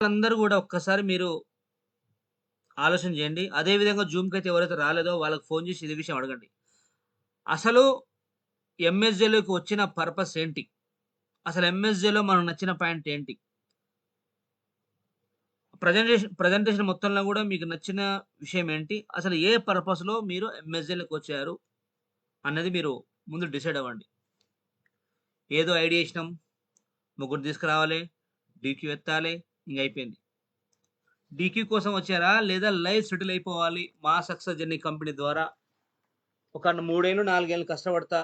వాళ్ళందరూ గూడా ఒక్కసారి మీరు ఆలోచన జేయండి. అదే విధంగా జూమ్‌కైతే ఎవరైతే రాలేదో వాళ్ళకి ఫోను జేసి ఇదే విషయం అడగండి. అసలు ఎంఎస్‌జేలోకి వచ్చిన పర్పస్ ఏంటి? అసలు ఎంఎస్‌జేలో మనకు నచ్చిన పాయింట్ ఏంటి? ప్రెజెంటేషన్ మొత్తంలో గూడా మీకు నచ్చిన విషయం ఏంటి? అసలు ఏ పర్పస్‌లో మీరు ఎంఎస్‌జేలోకొచ్చారు అన్నది మీరు ముందు డిసైడ్ అవ్వండి. ఏదో ఐడియా ఇచ్చినాం, ముగ్గురిని తీసుకురావాలి, డీక్యూ ఎత్తాలి, ఇంగ అయిపోయింది. డీక్యూ కోసం వచ్చారా? లేదా లైఫ్ సెటిల్ అయిపోవాలి మా సక్సెస్ జర్నీ కంపెనీ ద్వారా ఒక 3 ఏళ్ళు, 4 ఏళ్ళు కష్టపడతా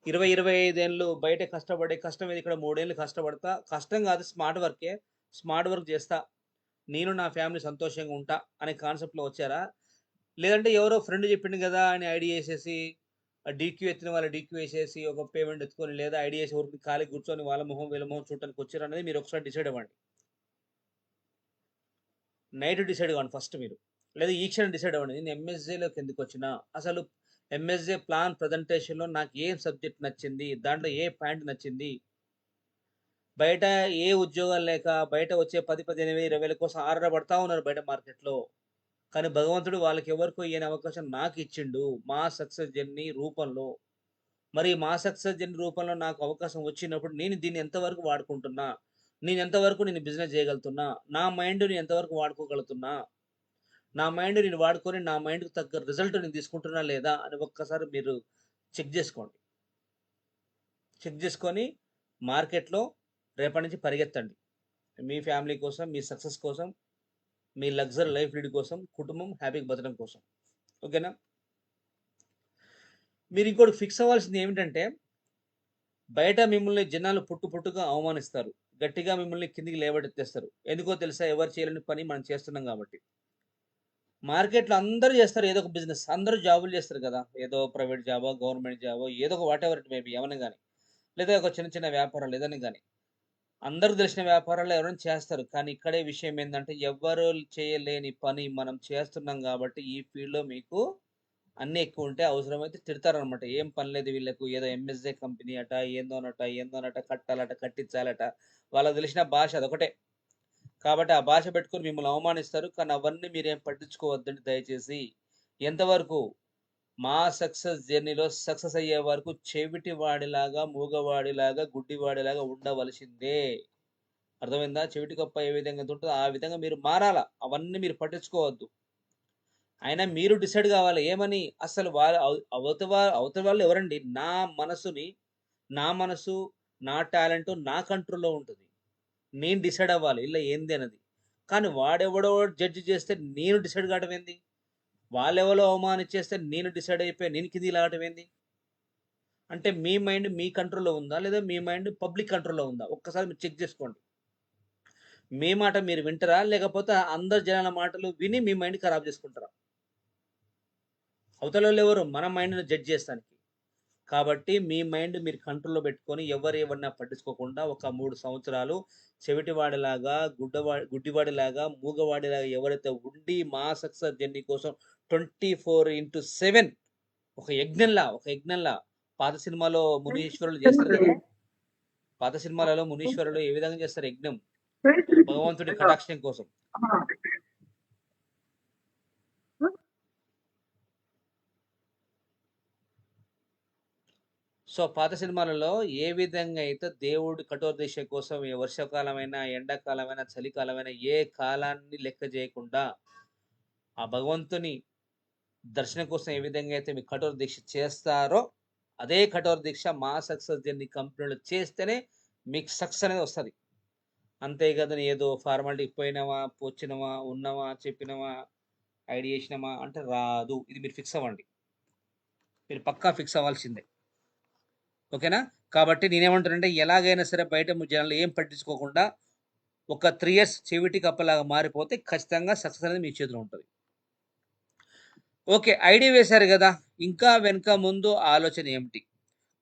20, 25 ఏళ్ళు బయట కష్టపడే కష్టం ఇది ఇక్కడ 3 ఏళ్ళు కష్టపడతా. కష్టం కాదు స్మార్ట్ వర్కే. స్మార్ట్ వర్క్ చేస్తా. నేను నా ఫ్యామిలీ సంతోషంగా ఉంటా అనే కాన్సెప్ట్‌లో వచ్చారా? లేదంటే ఎవరో ఫ్రెండ్ చెప్పిండు గదా! అని ఐడీ ఏసేసి డీక్యూ ఎత్తిన వాళ్ళు డీక్యూ ఏసేసి ఒక పేమెంట్ ఎత్తుకొని లేదా ఐడీ ఏసి ఊరికే ఖాళీగా కూర్చొని వాళ్ళ మొహం, వీళ్ళ మొహం చూడటానికి వచ్చారనేది మీరు ఒకసారి డిసైడ్ అవ్వండి. నైట్ డిసైడ్ కావండి ఫస్ట్ మీరు. లేదా ఈ క్షణం డిసైడ్ అవ్వండి. నేను ఎంఎస్‌జేలోకి ఎందుకొచ్చినా? అసలు ఎంఎస్‌జే ప్లాన్ ప్రజెంటేషన్‌లో నాకు ఏ సబ్జెక్ట్ నచ్చింది? దాంట్లో ఏ పాయింట్ నచ్చింది? బయట ఏ ఉద్యోగాలు లేక బయట వచ్చే 10, 15,000, 20,000 కోసం ఆరాటపడతా ఉన్నారు బయట మార్కెట్‌లో. కానీ భగవంతుడు వాళ్ళకెవరికో ఇయ్యని అవకాశం నాకిచ్చిండు. మా సక్సెస్ జర్నీ రూపంలో. మరి మా సక్సెస్ జర్నీ రూపంలో నాకు అవకాశం వచ్చినప్పుడు నేను దీన్ని ఎంతవరకు వాడుకుంటున్నా? నేను ఎంతవరకు నేను బిజినెస్ చేయగలుగుతున్నా? నా మైండ్‌ని ఎంతవరకు వాడుకోగలుగుతున్నా? నా మైండ్ నేను వాడుకొని నా మైండ్‌కి తగ్గ రిజల్ట్ నేను తీసుకుంటున్నా లేదా? అని ఒక్కసారి మీరు చెక్ జేసుకోండి. చెక్ జేసుకొని మార్కెట్‌లో రేపటి నుంచి పరిగెత్తండి. మీ ఫ్యామిలీ కోసం, మీ సక్సెస్ కోసం, మీ లగ్జరీ లైఫ్ లీడ్ కోసం, కుటుంబం హ్యాపీగా బతకడం కోసం. ఓకేనా? మీరు ఇంకోటి ఫిక్స్ అవ్వాల్సింది ఏమిటంటే, బయట మిమ్మల్ని జనాలు పుట్టుగా అవమానిస్తారు. గట్టిగా మిమ్మల్ని కిందికి లేవనెత్తేస్తారు. ఎందుకో తెలుసా? ఎవరు చేయలేని పని మనం చేస్తున్నాం గాబట్టి. మార్కెట్‌లో అందరూ చేస్తారు ఏదో ఒక బిజినెస్. అందరూ జాబులు చేస్తారు కదా! ఏదో ప్రైవేట్ జాబో, గవర్నమెంట్ జాబో ఏదో ఒక వాటెవర్ ఇట్ మే బి ఏమన్నా గాని. లేదా ఒక చిన్న చిన్న వ్యాపారాలు ఏదైనా గాని. అందరికి తెలిసిన వ్యాపారాలు ఎవరైనా చేస్తారు. కానీ ఇక్కడే విషయం ఏందంటే ఎవ్వరు చేయలేని పని మనం చేస్తున్నాం గాబట్టి ఈ ఫీల్డ్‌లో మీకు అన్నీ ఎక్కువుంటే అవసరమైతే తిడతారనమాట. ఏం పని లేదు వీళ్ళకు ఏదో ఎంఎస్‌జే కంపెనీ అట, ఏందోనట కట్టాలట, కట్టించాలట. వాళ్ళకి తెలిసిన భాష అదొకటే. కాబట్టి ఆ భాష పెట్టుకొని మిమ్మల్ని అవమానిస్తారు. కానీ అవన్నీ మీరేం పట్టించుకోవద్దండి దయచేసి. ఎంతవరకు మా సక్సెస్ జర్నీలో సక్సెస్ అయ్యే వరకు చెవిటివాడిలాగా, మూగవాడిలాగా, గుడ్డివాడిలాగా ఉండవలసిందే. అర్థమైందా? చెవిటి కప్ప ఏ విధంగా అయితే ఉంటదో ఆ విధంగా మీరు మారాల. అవన్నీ మీరు పట్టించుకోవద్దు. అయినా మీరు డిసైడ్ గావాలి. ఏమని? అసలు వాళ్ళ అవతల వాళ్ళు ఎవరండి? నా మనసు, నా టాలెంట్ నా కంట్రోల్‌లో ఉంటది. నేను డిసైడ్ అవ్వాలి. ఇలా ఏంది అన్నది. కానీ వాడెవడో జడ్జ్ చేస్తే నేను డిసైడ్ కావడం ఏంది? వాళ్ళెవలో అవమానించేస్తే నేను డిసైడ్ అయిపోయి నేను కిందకి లాగటం ఏంది? అంటే మీ మైండ్ మీ కంట్రోల్‌లో ఉందా? లేదా మీ మైండ్ పబ్లిక్ కంట్రోల్‌లో ఉందా? ఒక్కసారి మీరు చెక్ చేసుకోండి. మీ మాట మీరు వింటారా? లేకపోతే అందరు జనాల మాటలు విని మీ మైండ్ ఖరాబ్ చేసుకుంటారా? అవతలోళ్ళెవరు? మన మైండ్‌ని జడ్జ్ చేస్తానికి. కాబట్టి మీ మైండ్ మీరు కంట్రోల్‌లో పెట్టుకొని ఎవరేమన్నా పట్టించుకోకుండా ఒక 3 సంవత్సరాలు చెవిటివాడిలాగా, గుడ్డివాడిలాగా, మూగవాడిలాగా ఎవరైతే ఉండి మా సక్సెస్ జర్నీ కోసం 24/7 ఒక యజ్ఞంలా పాత సినిమాలో మునీశ్వరులు చేస్తారు కదా! పాత సినిమాలలో మునీశ్వరులు ఏ విధంగా చేస్తారు యజ్ఞం? భగవంతుడి కటాక్షం కోసం. సో, పాత సినిమాలలో ఏ విధంగా అయితే దేవుడు కఠోర దీక్ష కోసం ఏ వర్షాకాలమైనా, ఎండాకాలమైనా, చలికాలమైనా ఏ కాలాన్ని లెక్క చేయకుండా ఆ భగవంతుని దర్శనం కోసం ఏ విధంగా అయితే మీరు కఠోర దీక్ష చేస్తారో, అదే కఠోర దీక్ష మా సక్సెస్ జర్నీ కంపెనీలో చేస్తేనే మీకు సక్సెస్ అనేది వస్తది. అంతే గాదని ఏదో ఫార్మాలిటీకి పోయినామా, వచ్చినమా, ఉన్నామా, చెప్పినమా, ఐడియా ఏసినమా అంటే రాదు. ఇది మీరు ఫిక్స్ అవ్వండి. మీరు పక్కా ఫిక్స్ అవ్వాల్సిందే. ఓకేనా? కాబట్టి నేనేమంటానంటే ఎలాగైనా సరే బయట జనాలు ఏం పట్టించుకోకుండా ఒక 3 ఇయర్స్ చెవిటి కప్పలాగా మారిపోతే ఖచ్చితంగా సక్సెస్ అనేది మీ చేతిలో ఉంటది. ఓకే. ఐడీ వేశారు గదా! ఇంకా వెనక ముందు ఆలోచన ఏమిటి?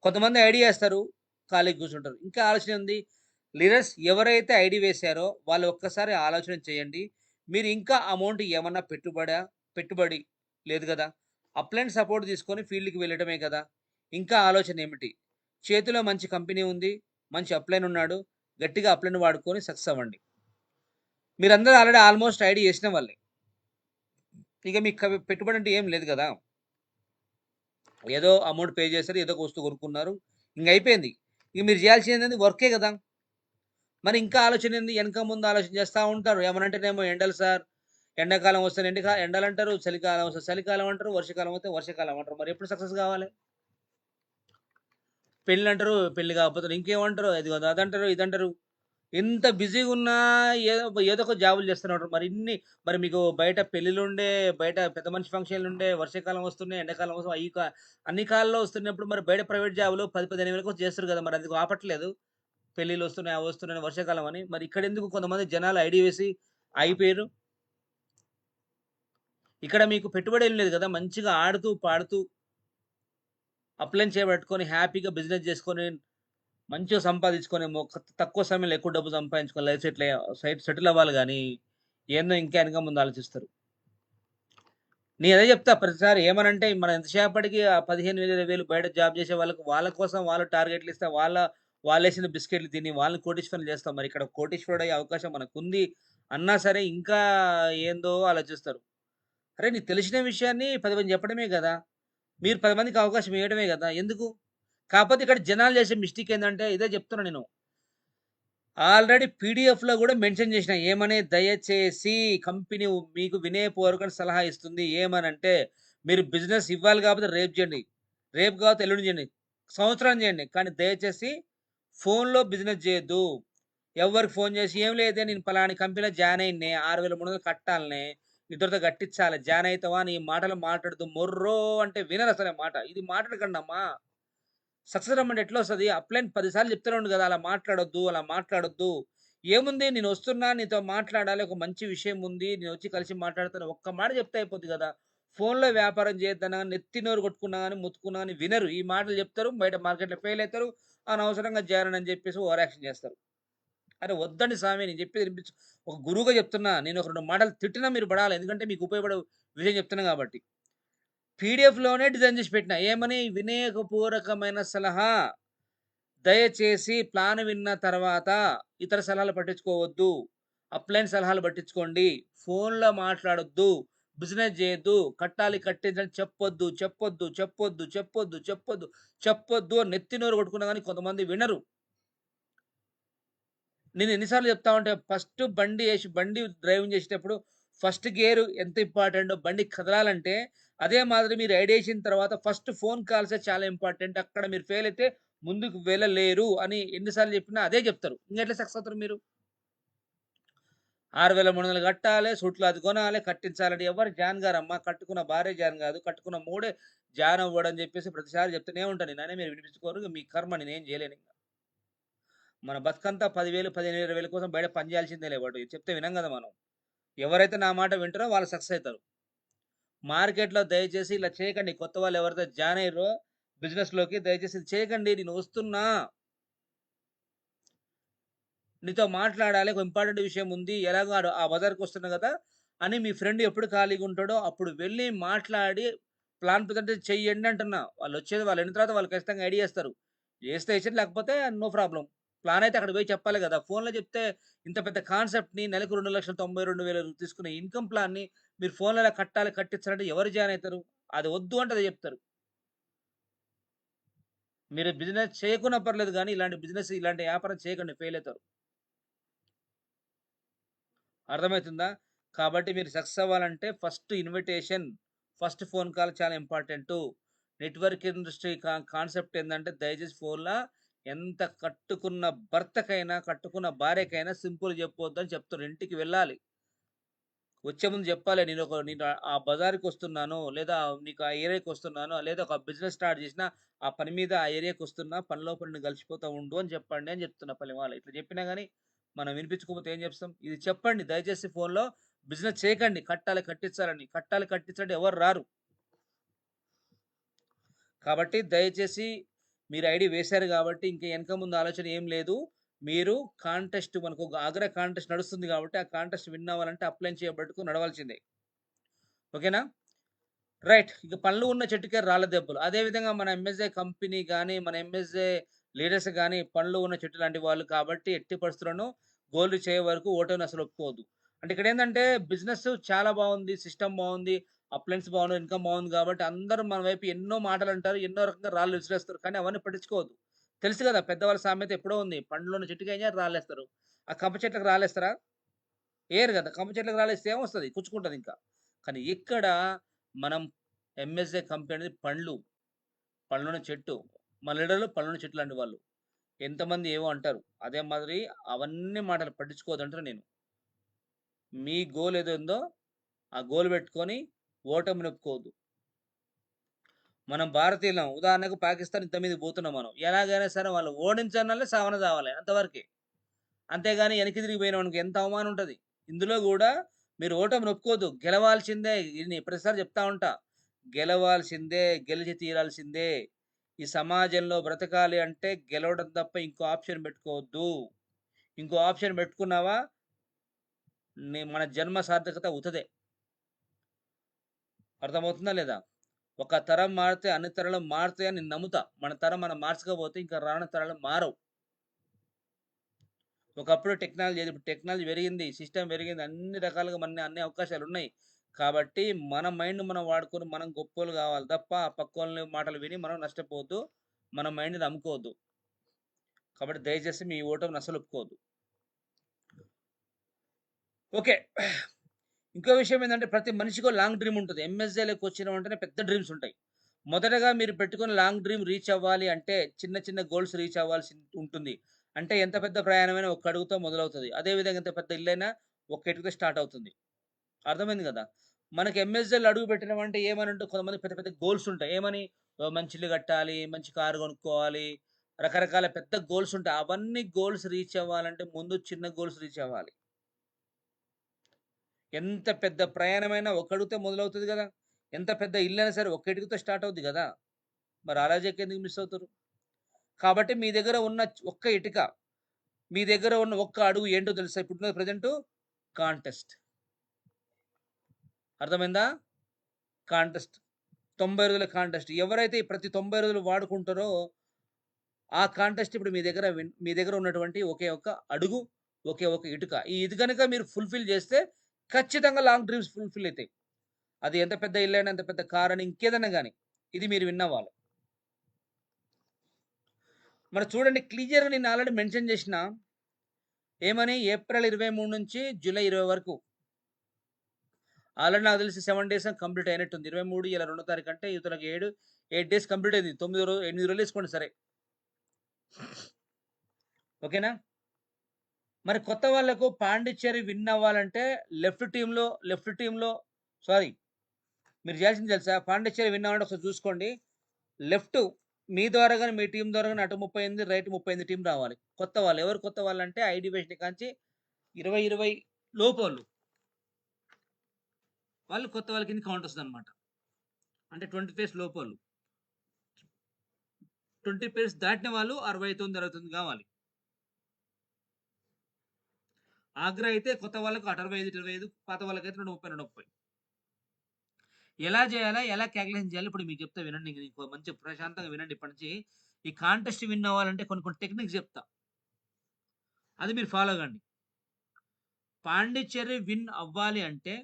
కొంతమంది ఐడీ ఏస్తారు. ఖాళీగా కూర్చుంటారు. ఇంకా ఆలోచన ఉంది. లీడర్స్ ఎవరైతే ఐడీ వేశారో వాళ్ళు ఒక్కసారి ఆలోచన చేయండి. మీరు ఇంకా అమౌంట్ ఏమన్నా పెట్టుబడి లేదు గదా! అప్‌లైన్ సపోర్ట్ తీసుకొని ఫీల్డ్‌కి వెళ్ళడమే గదా! ఇంకా ఆలోచన ఏమిటి? చేతిలో మంచి కంపెనీ ఉంది. మంచి అప్‌లైన్ ఉన్నాడు. గట్టిగా అప్లైని వాడుకొని సక్సెస్ అవ్వండి. మీరందరూ ఆల్రెడీ ఆల్మోస్ట్ ఐడీ చేసిన వాళ్ళే. ఇక మీకు పెట్టుబడి అంటే ఏం లేదు కదా! ఏదో అమౌంట్ పే చేశారు. ఏదో ఒక వస్తువు కొనుక్కున్నారు. ఇంక అయిపోయింది. ఇక మీరు చేయాల్సిందేంది వర్కే కదా! మరి ఇంకా ఆలోచన ఏంది? వెనక ముందు ఆలోచన చేస్తా ఉంటారు. ఏమనంటేనేమో ఎండలు సార్, ఎండాకాలం వస్తేనే ఎండలంటారు, చలికాలం వస్తే చలికాలం అంటారు, వర్షాకాలం వస్తే వర్షాకాలం అంటారు. మరి ఎప్పుడు సక్సెస్ కావాలి? పెళ్ళంటారు, పెళ్లి కాకపోతే ఇంకేమంటారు, అదంటారు, ఇదంటారు. ఎంత బిజీగున్నా ఏదో ఏదో ఒక జాబులు చేస్తూనే ఉంటారు. మరి మీకు బయట పెళ్ళిళ్ళుండే, బయట పెద్ద మనిషి ఫంక్షన్‌లుండే, వర్షాకాలం వస్తున్నాయి, ఎండాకాలం వస్తున్నాయి, అన్ని కాలాల్లో వస్తున్నప్పుడు మరి బయట ప్రైవేట్ జాబ్‌లు 10, 15 వేలకు చేస్తారు కదా! మరి అందుకు ఆపట్లేదు. పెళ్ళిళ్ళొస్తున్నాయి, అవి వస్తున్నాయి, వర్షాకాలం అని. మరి ఇక్కడెందుకు కొంతమంది జనాలు ఐడీ వేసి ఆగిపోయిర్రు? ఇక్కడ మీకు పెట్టుబడి ఏం లేదు కదా! మంచిగా ఆడుతూ, పాడుతూ అప్లైన్ చేయబట్టుకొని హ్యాపీగా బిజినెస్ చేసుకొని, మంచిగా సంపాదించుకొని తక్కువ సమయంలో ఎక్కువ డబ్బు సంపాదించుకొని లైఫ్ సెటిల్ అవ్వాలి గానీ, ఏందో ఇంకా ఎనక ముందు ఆలోచిస్తారు. నేను అదే చెప్తా ప్రతిసారి ఏమనంటే, మనం ఎంతసేపటికి ఆ 15,000, 20,000 బయట జాబ్ చేసే వాళ్ళ కోసం వాళ్ళు టార్గెట్లు ఇస్తే, వాళ్ళేసిన బిస్కెట్‌లు తిని వాళ్ళని కోటీశ్వరులు చేస్తాం. మరి ఇక్కడ కోటీశ్వరుడయ్యే అవకాశం మనకుంది అన్నా సరే, ఇంకా ఏందో ఆలోచిస్తారు. అరే! నీకు తెలిసిన విషయాన్ని 10 మందికి చెప్పడమే గదా! మీరు 10 మందికి అవకాశం ఇయ్యడమే గదా! ఎందుకు? కాపోతే ఇక్కడ జనాలు చేసే మిస్టేక్ ఏందంటే, ఇదే చెప్తున్నా నేను. ఆల్రెడీ పీడీఎఫ్‌లో గూడా మెన్షన్ చేసిన. ఏమని? దయచేసి కంపెనీ మీకు వినయపూర్వక సలహా ఇస్తుంది. ఏమనంటే, మీరు బిజినెస్ ఇవ్వాలి గాకపోతే రేపు జేయండి. రేపు కాకపోతే ఎల్లుండి జేయండి. సంవత్సరానికి జేయండి. కానీ దయచేసి ఫోన్‌లో బిజినెస్ జేయొద్దు. ఎవ్వరికి ఫోన్ చేసి, "ఏం లేదే నేను పలానా కంపెనీలో జాయిన్ అయ్యనే. 6,300 కట్టాలనే. ఇద్దరితో కట్టించాలి. జాయిన్ అయితవా?" అని ఈ మాటలు మాట్లాడుతూ మొర్రో అంటే వినరసలు ఆ మాట. ఇది మాట్లాడకండమ్మా. సక్సెస్ రమ్మంటే ఎట్లొస్తది? అప్లైన్ 10 సార్లు చెప్తూనే ఉండు గదా! అలా మాట్లాడొద్దు, అలా మాట్లాడొద్దు. ఏముంది నేనొస్తున్నా, నీతో మాట్లాడాలి, ఒక మంచి విషయం ఉంది, నేనొచ్చి కలిసి మాట్లాడతాను. ఒక్క మాట చెప్తే అయిపోద్ది గదా! ఫోన్‌లో వ్యాపారం చేయొద్దన్నా, నెత్తి నోరు కొట్టుకున్నా గాని, మొత్తుకున్నా గాని వినరు. ఈ మాటలు చెప్తారు, బయట మార్కెట్‌లో ఫెయిల్ అయితారు. అనవసరంగా జాయిన్ అని చెప్పేసి ఓవర్ యాక్షన్ చేస్తారు. అరే వద్దండి సామి నేను చెప్పేది వినిపించు, ఒక గురువుగా చెప్తున్నా. నేను ఒక 2 మాటలు తిట్టినా మీరు పడాలి. ఎందుకంటే మీకు ఉపయోగపడే విషయం చెప్తున్నా గాబట్టి. పీడీఎఫ్‌లోనే డిజైన్ చేసి పెట్టిన. ఏమని? వినయపూర్వకమైన సలహా. దయచేసి ప్లాన్ విన్న తర్వాత ఇతర సలహాలు పట్టించుకోవద్దు. అప్‌లైన్ సలహాలు పట్టించుకోండి. ఫోన్‌లో మాట్లాడొద్దు. బిజినెస్ చేయొద్దు. కట్టాలి, కట్టించని చెప్పొద్దు, చెప్పొద్దు, చెప్పొద్దు, చెప్పొద్దు, చెప్పొద్దు, చెప్పొద్దు అని నెత్తి నోరు కొట్టుకున్నా గాని కొంతమంది వినరు. నేను ఎన్ని సార్లు చెప్తా ఉంటే ఫస్ట్ బండి డ్రైవింగ్ చేసేటప్పుడు ఫస్ట్ గేర్ ఎంత ఇంపార్టెంటో బండి కదలాలంటే, అదే మాదిరి మీరు ఐడేసిన తర్వాత ఫస్ట్ ఫోన్ కాల్సే చాలా ఇంపార్టెంట్. అక్కడ మీరు ఫెయిల్ అయితే ముందుకు వెళ్ళలేరు అని ఎన్ని సార్లు చెప్పినా అదే చెప్తారు. ఇంకెట్లా సక్సెస్ అవుతారు మీరు? 6,300 కట్టాలే, సూట్లు అది కొనాలే, కట్టించాలంటే ఎవరు జాయిన్ గారమ్మా. కట్టుకున్న భార్య జాయిన్ కాదు. కట్టుకున్న మొగుడే జాయిన్ అవ్వడు అని చెప్పేసి ప్రతిసారి చెప్తూనే ఉంటాను నేను. అయినా మీరు వినిపించుకోరు. ఇక మీ కర్మ నేనేం చేయలేనింక. మన బతుకంతా 10,000, 15,000, 20,000 కోసం బయట పని చేయాల్సిందేలే వాడు. చెప్తే వినం గదా మనం. ఎవరైతే నా మాట వింటారో వాళ్ళు సక్సెస్ అయితారు. మార్కెట్‌లో దయచేసి ఇలా చేయకండి. కొత్త వాళ్ళు ఎవరైతే జాయిన్ అయ్యిర్రో బిజినెస్‌లోకి దయచేసి ఇది చేయకండి. నేను వస్తున్నా. నీతో మాట్లాడాలి. ఒక ఇంపార్టెంట్ విషయం ఉంది. ఎలాగో ఆ బజార్‌కొస్తున్నా గదా! అని మీ ఫ్రెండ్ ఎప్పుడు ఖాళీగా ఉంటాడో అప్పుడు వెళ్లి మాట్లాడి ప్లాన్ ప్రజెంటేషన్ చెయ్యండి అంటున్నా. వాళ్ళొచ్చేది వాళ్ళు ఎళ్ళిన తర్వాత వాళ్ళు ఖచ్చితంగా ఐడియా ఇస్తారు. చేస్తే ఇచ్చిండ్రు లేకపోతే నో ప్రాబ్లమ్. ప్లాన్ అయితే అక్కడికి పోయి చెప్పాలి గదా! ఫోన్‌లో చెప్తే ఇంత పెద్ద కాన్సెప్ట్‌ని నెలకు 2,92,000 తీసుకునే ఇన్‌కమ్ ప్లాన్‌ని మీరు ఫోన్‌లో ఎలా కట్టాలి, కట్టించాలంటే ఎవరు జాయిన్ అయితారు? అది వద్దు అంటే అదే చెప్తారు. మీరు బిజినెస్ చేయకున్నా పర్లేదు గానీ ఇలాంటి వ్యాపారం చేయకండి ఫెయిల్ అయితారు. అర్థమైతుందా? కాబట్టి మీరు సక్సెస్ అవ్వాలంటే first invitation, first phone call చాలా ఇంపార్టెంటు. నెట్వర్క్ ఇండస్ట్రీ కాన్సెప్ట్ ఏందంటే దయచేసి ఫోన్‌ల ఎంత కట్టుకున్న భర్తకైనా, కట్టుకున్న భార్యకైనా సింపుల్‌గా చెప్పొద్దని చెప్తున్నా. ఇంటికి వెళ్ళాలి. వచ్చే ముందు చెప్పాలి. నేను ఆ బజార్‌కొస్తున్నాను, లేదా నీకు ఆ ఏరియాకొస్తున్నాను, లేదా ఒక బిజినెస్ స్టార్ట్ చేసినా, ఆ పని మీద ఆ ఏరియాకొస్తున్నా, పనిలో పనిని కలిసిపోతా ఉండు అని చెప్పండి అని చెప్తున్నా పనివాళ్ళ. ఇట్లా చెప్పినా గాని మనం వినిపించుకోకపోతే ఏం చేస్తాం? ఇది చెప్పండి దయచేసి ఫోన్‌లో బిజినెస్ చేయకండి. కట్టాలి, కట్టించాలని. కట్టాలి, కట్టించాలంటే ఎవరు రారు. కాబట్టి దయచేసి మీరు ఐడీ వేశారు గాబట్టి ఇంక ఎనక ముందు ఆలోచన ఏం లేదు. మీరు మనకు ఒక ఆగ్రా కాంటెస్ట్ నడుస్తుంది గాబట్టి, ఆ కాంటెస్ట్ విన్ అవ్వాలంటే అప్లై చేయబట్టుకు నడవాల్సిందే. ఓకేనా? రైట్. ఇక పళ్ళు ఉన్న చెట్టుకే రాళ్ళ దెబ్బలు. అదే విధంగా మన ఎంఎస్‌ఏ కంపెనీ గాని, మన ఎంఎస్‌ఏ లీడర్స్ గాని, పండ్లు ఉన్న చెట్టు లాంటి వాళ్ళు కాబట్టి ఎట్టి పరిస్థితుల్లోనూ గోల్ రీచ్ అయ్యే వరకు ఓటమిని అసలు ఒప్పుకోవద్దు. అంటే ఇక్కడేందంటే బిజినెస్ చాలా బావుంది. సిస్టమ్ బావుంది. అప్లయన్స్ బాగున్నాయి. ఇన్‌కమ్ బావుంది కాబట్టి అందరూ మన వైపు ఎన్నో మాటలంటారు. ఎన్నో రకంగా రాళ్ళు విసిరేస్తారు. కానీ అవన్నీ పట్టించుకోవద్దు. తెలుసు గదా! పెద్దవాళ్ళ సామెత ఎప్పుడో ఉంది. పండ్లున్న చెట్టుకి ఏం చేయాలి రాళ్ళేస్తారు. ఆ కంప చెట్లకు రాళ్ళేస్తారా? ఏయరు గదా! కంప చెట్లకు రాళ్ళేస్తే ఏమొస్తది? కుచ్చుకుంటదింకా. కానీ ఇక్కడ మనం ఎంఎస్‌ఏ కంపెనీ అనేది పండ్లు. పళ్ళున్న చెట్టు. మన లీడర్‌లు పళ్ళున్న చెట్టు లాంటి వాళ్ళు. ఎంతమంది ఏవో అంటారు. అదే మాదిరి అవన్నీ మాటలు పట్టించుకోవద్దంటున్నా నేను. మీ గోల్ ఏదో ఉందో ఆ గోల్ పెట్టుకొని ఓటమిని ఒప్పుకోవద్దు. మనం భారతీయులం. ఉదాహరణకు పాకిస్తాన్ యుద్ధం మీదకి పోతున్నాం మనం. ఎలాగైనా సరే వాళ్ళు ఓడించనోళ్ళే సావన సావాలి అంతవరకే. అంతేగాని వెనక్కి తిరిగి పోయినోనికి ఎంత అవమానం ఉంటది. ఇందులో గూడా మీరు ఓటమిని ఒప్పుకోవద్దు. గెలవాల్సిందే. ఇది నేను ప్రతిసారి చెప్తా ఉంటా. గెలవాల్సిందే. గెలిచి తీరాల్సిందే. ఈ సమాజంలో బ్రతకాలి అంటే గెలవడం తప్ప ఇంకో ఆప్షన్ పెట్టుకోవద్దు. ఇంకో ఆప్షన్ పెట్టుకున్నావా మన జన్మ సార్థకత ఉతదే. అర్థమవుతుందా లేదా? ఒక తరం మారితే అన్ని తరాలు మారుతాయని నేను నమ్ముతా. మన తరం మనం మార్చకపోతే ఇంకా రానున్న తరాలు మారవు. ఒకప్పుడు టెక్నాలజీ లేదు. ఇప్పుడు టెక్నాలజీ పెరిగింది. సిస్టమ్ పెరిగింది. అన్ని రకాలుగా అన్ని అవకాశాలున్నాయి. కాబట్టి మన మైండ్ మనం వాడుకొని మనం గొప్పోళ్ళు గావాలి తప్ప పక్కోళ్ళ మాటలు విని మనం నష్టపోవద్దు. మన మైండ్‌ని అమ్ముకోవద్దు. కాబట్టి దయచేసి మీ ఓటమిని అస్సలు ఒప్పుకోవద్దు. ఓకే. ఇంకో విషయం ఏందంటే ప్రతి మనిషికో లాంగ్ డ్రీమ్ ఉంటది. ఎంఎస్‌ఏ‌లోకొచ్చిన వెంటనే పెద్ద డ్రీమ్స్ ఉంటాయి. మొదటగా మీరు పెట్టుకున్న లాంగ్ డ్రీమ్ రీచ్ అవ్వాలి అంటే చిన్న చిన్న గోల్స్ రీచ్ అవ్వాల్సి ఉంటుంది. అంటే ఎంత పెద్ద ప్రయాణమైనా ఒక్క అడుగుతో మొదలవుతది. అదే విధంగా ఎంత పెద్ద ఇల్లైనా ఒక్క ఇటుకతో స్టార్ట్ అవుతుంది. అర్థమైంది గదా! మనకి ఎంఎస్‌ఎల్ అడుగు పెట్టినామంటే ఏమనంటే కొంతమందికి పెద్ద పెద్ద గోల్స్ ఉంటాయి. ఏమని మంచి ఇల్లు కట్టాలి, మంచి కారు కొనుక్కోవాలి, రకరకాల పెద్ద గోల్స్ ఉంటాయి. అవన్నీ గోల్స్ రీచ్ అవ్వాలంటే ముందు చిన్న గోల్స్ రీచ్ అవ్వాలి. ఎంత పెద్ద ప్రయాణమైనా ఒక అడుగుతో మొదలవుతది గదా! ఎంత పెద్ద ఇల్లైనా సరే ఒక్క ఇటుకతో స్టార్ట్ అవుద్ది గదా! మరి ఆ లాజిక్ ఎందుకు మిస్ అవుతుర్రు? కాబట్టి మీ దగ్గర ఉన్న ఒక్క ఇటుక, మీ దగ్గర ఉన్న ఒక్క అడుగు ఏంటో తెలుసా? ఇప్పుడున్న ప్రెజెంటు కాంటెస్ట్. అర్థమైందా? కాంటెస్ట్. 90 రోజుల కాంటెస్ట్. ఎవరైతే ఈ ప్రతి 90 రోజులు వాడుకుంటారో, ఆ కాంటెస్ట్ ఇప్పుడు మీ దగ్గర ఉన్నటువంటి ఒకే ఒక్క అడుగు, ఒకే ఒక ఇటుక. ఇది గనక మీరు ఫుల్‌ఫిల్ చేస్తే ఖచ్చితంగా లాంగ్ డ్రీమ్స్ ఫుల్‌ఫిల్ అయితాయి. అది ఎంత పెద్ద ఇల్లైనా, ఎంత పెద్ద కారని, ఇంకేదైనా గాని. ఇది మీరు విన్నవ్వాలి. మరి చూడండి క్లియర్‌గా నేను ఆల్రెడీ మెన్షన్ చేసిన. ఏమని? ఏప్రిల్ 23 నుంచి జూలై 20 వరకు. ఆల్రెడీ నాకు తెలిసి 7 డేస్ కంప్లీట్ అయినట్టుంది. 23 ఇయాల 2 తారీఖు అంటే ఇవతలకి 8 డేస్ కంప్లీట్ అయింది. 8 రోజులు ఏసుకోండి సరే. ఓకేనా? మరి కొత్త వాళ్ళకు పాండిచ్చేరి విన్ అవ్వాలంటే లెఫ్ట్ టీమ్‌లో సారీ మీరు చేయాల్సింది తెలుసా? పాండిచ్చేరి విన్ అవ్వాలంటే ఒకసారి చూసుకోండి. లెఫ్ట్ మీ ద్వారా గాని, మీ టీమ్ ద్వారా గాని అటు 38 రైట్ 38 టీమ్ రావాలి. కొత్త వాళ్ళు. ఎవరు కొత్త వాళ్ళంటే ఐడీ వేసిన కాంచి 20 లోపోళ్ళు. వాళ్ళు కొత్త వాళ్ళ కింద కౌంట్ వస్తదనమాట. అంటే 20 పేర్స్ లోపోళ్ళు. 20 పేర్స్ దాటిన వాళ్ళు 69, 69 కావాలి. ఆగ్రా అయితే కొత్త వాళ్ళకు అటు 65, 25 పాత వాళ్ళకైతే 230, 230. ఎలా చేయాలా? ఎలా కాలిక్యులేషన్ చేయాలి? ఇప్పుడు మీకు చెప్తా వినండి. ఇంక మంచి ప్రశాంతంగా వినండి ఇప్పటి నుంచి. ఈ కాంటెస్ట్ విన్ అవ్వాలంటే కొన్ని కొన్ని టెక్నిక్స్ చెప్తా. అది మీరు ఫాలో కండి. పాండిచ్చేరి విన్ అవ్వాలి అంటే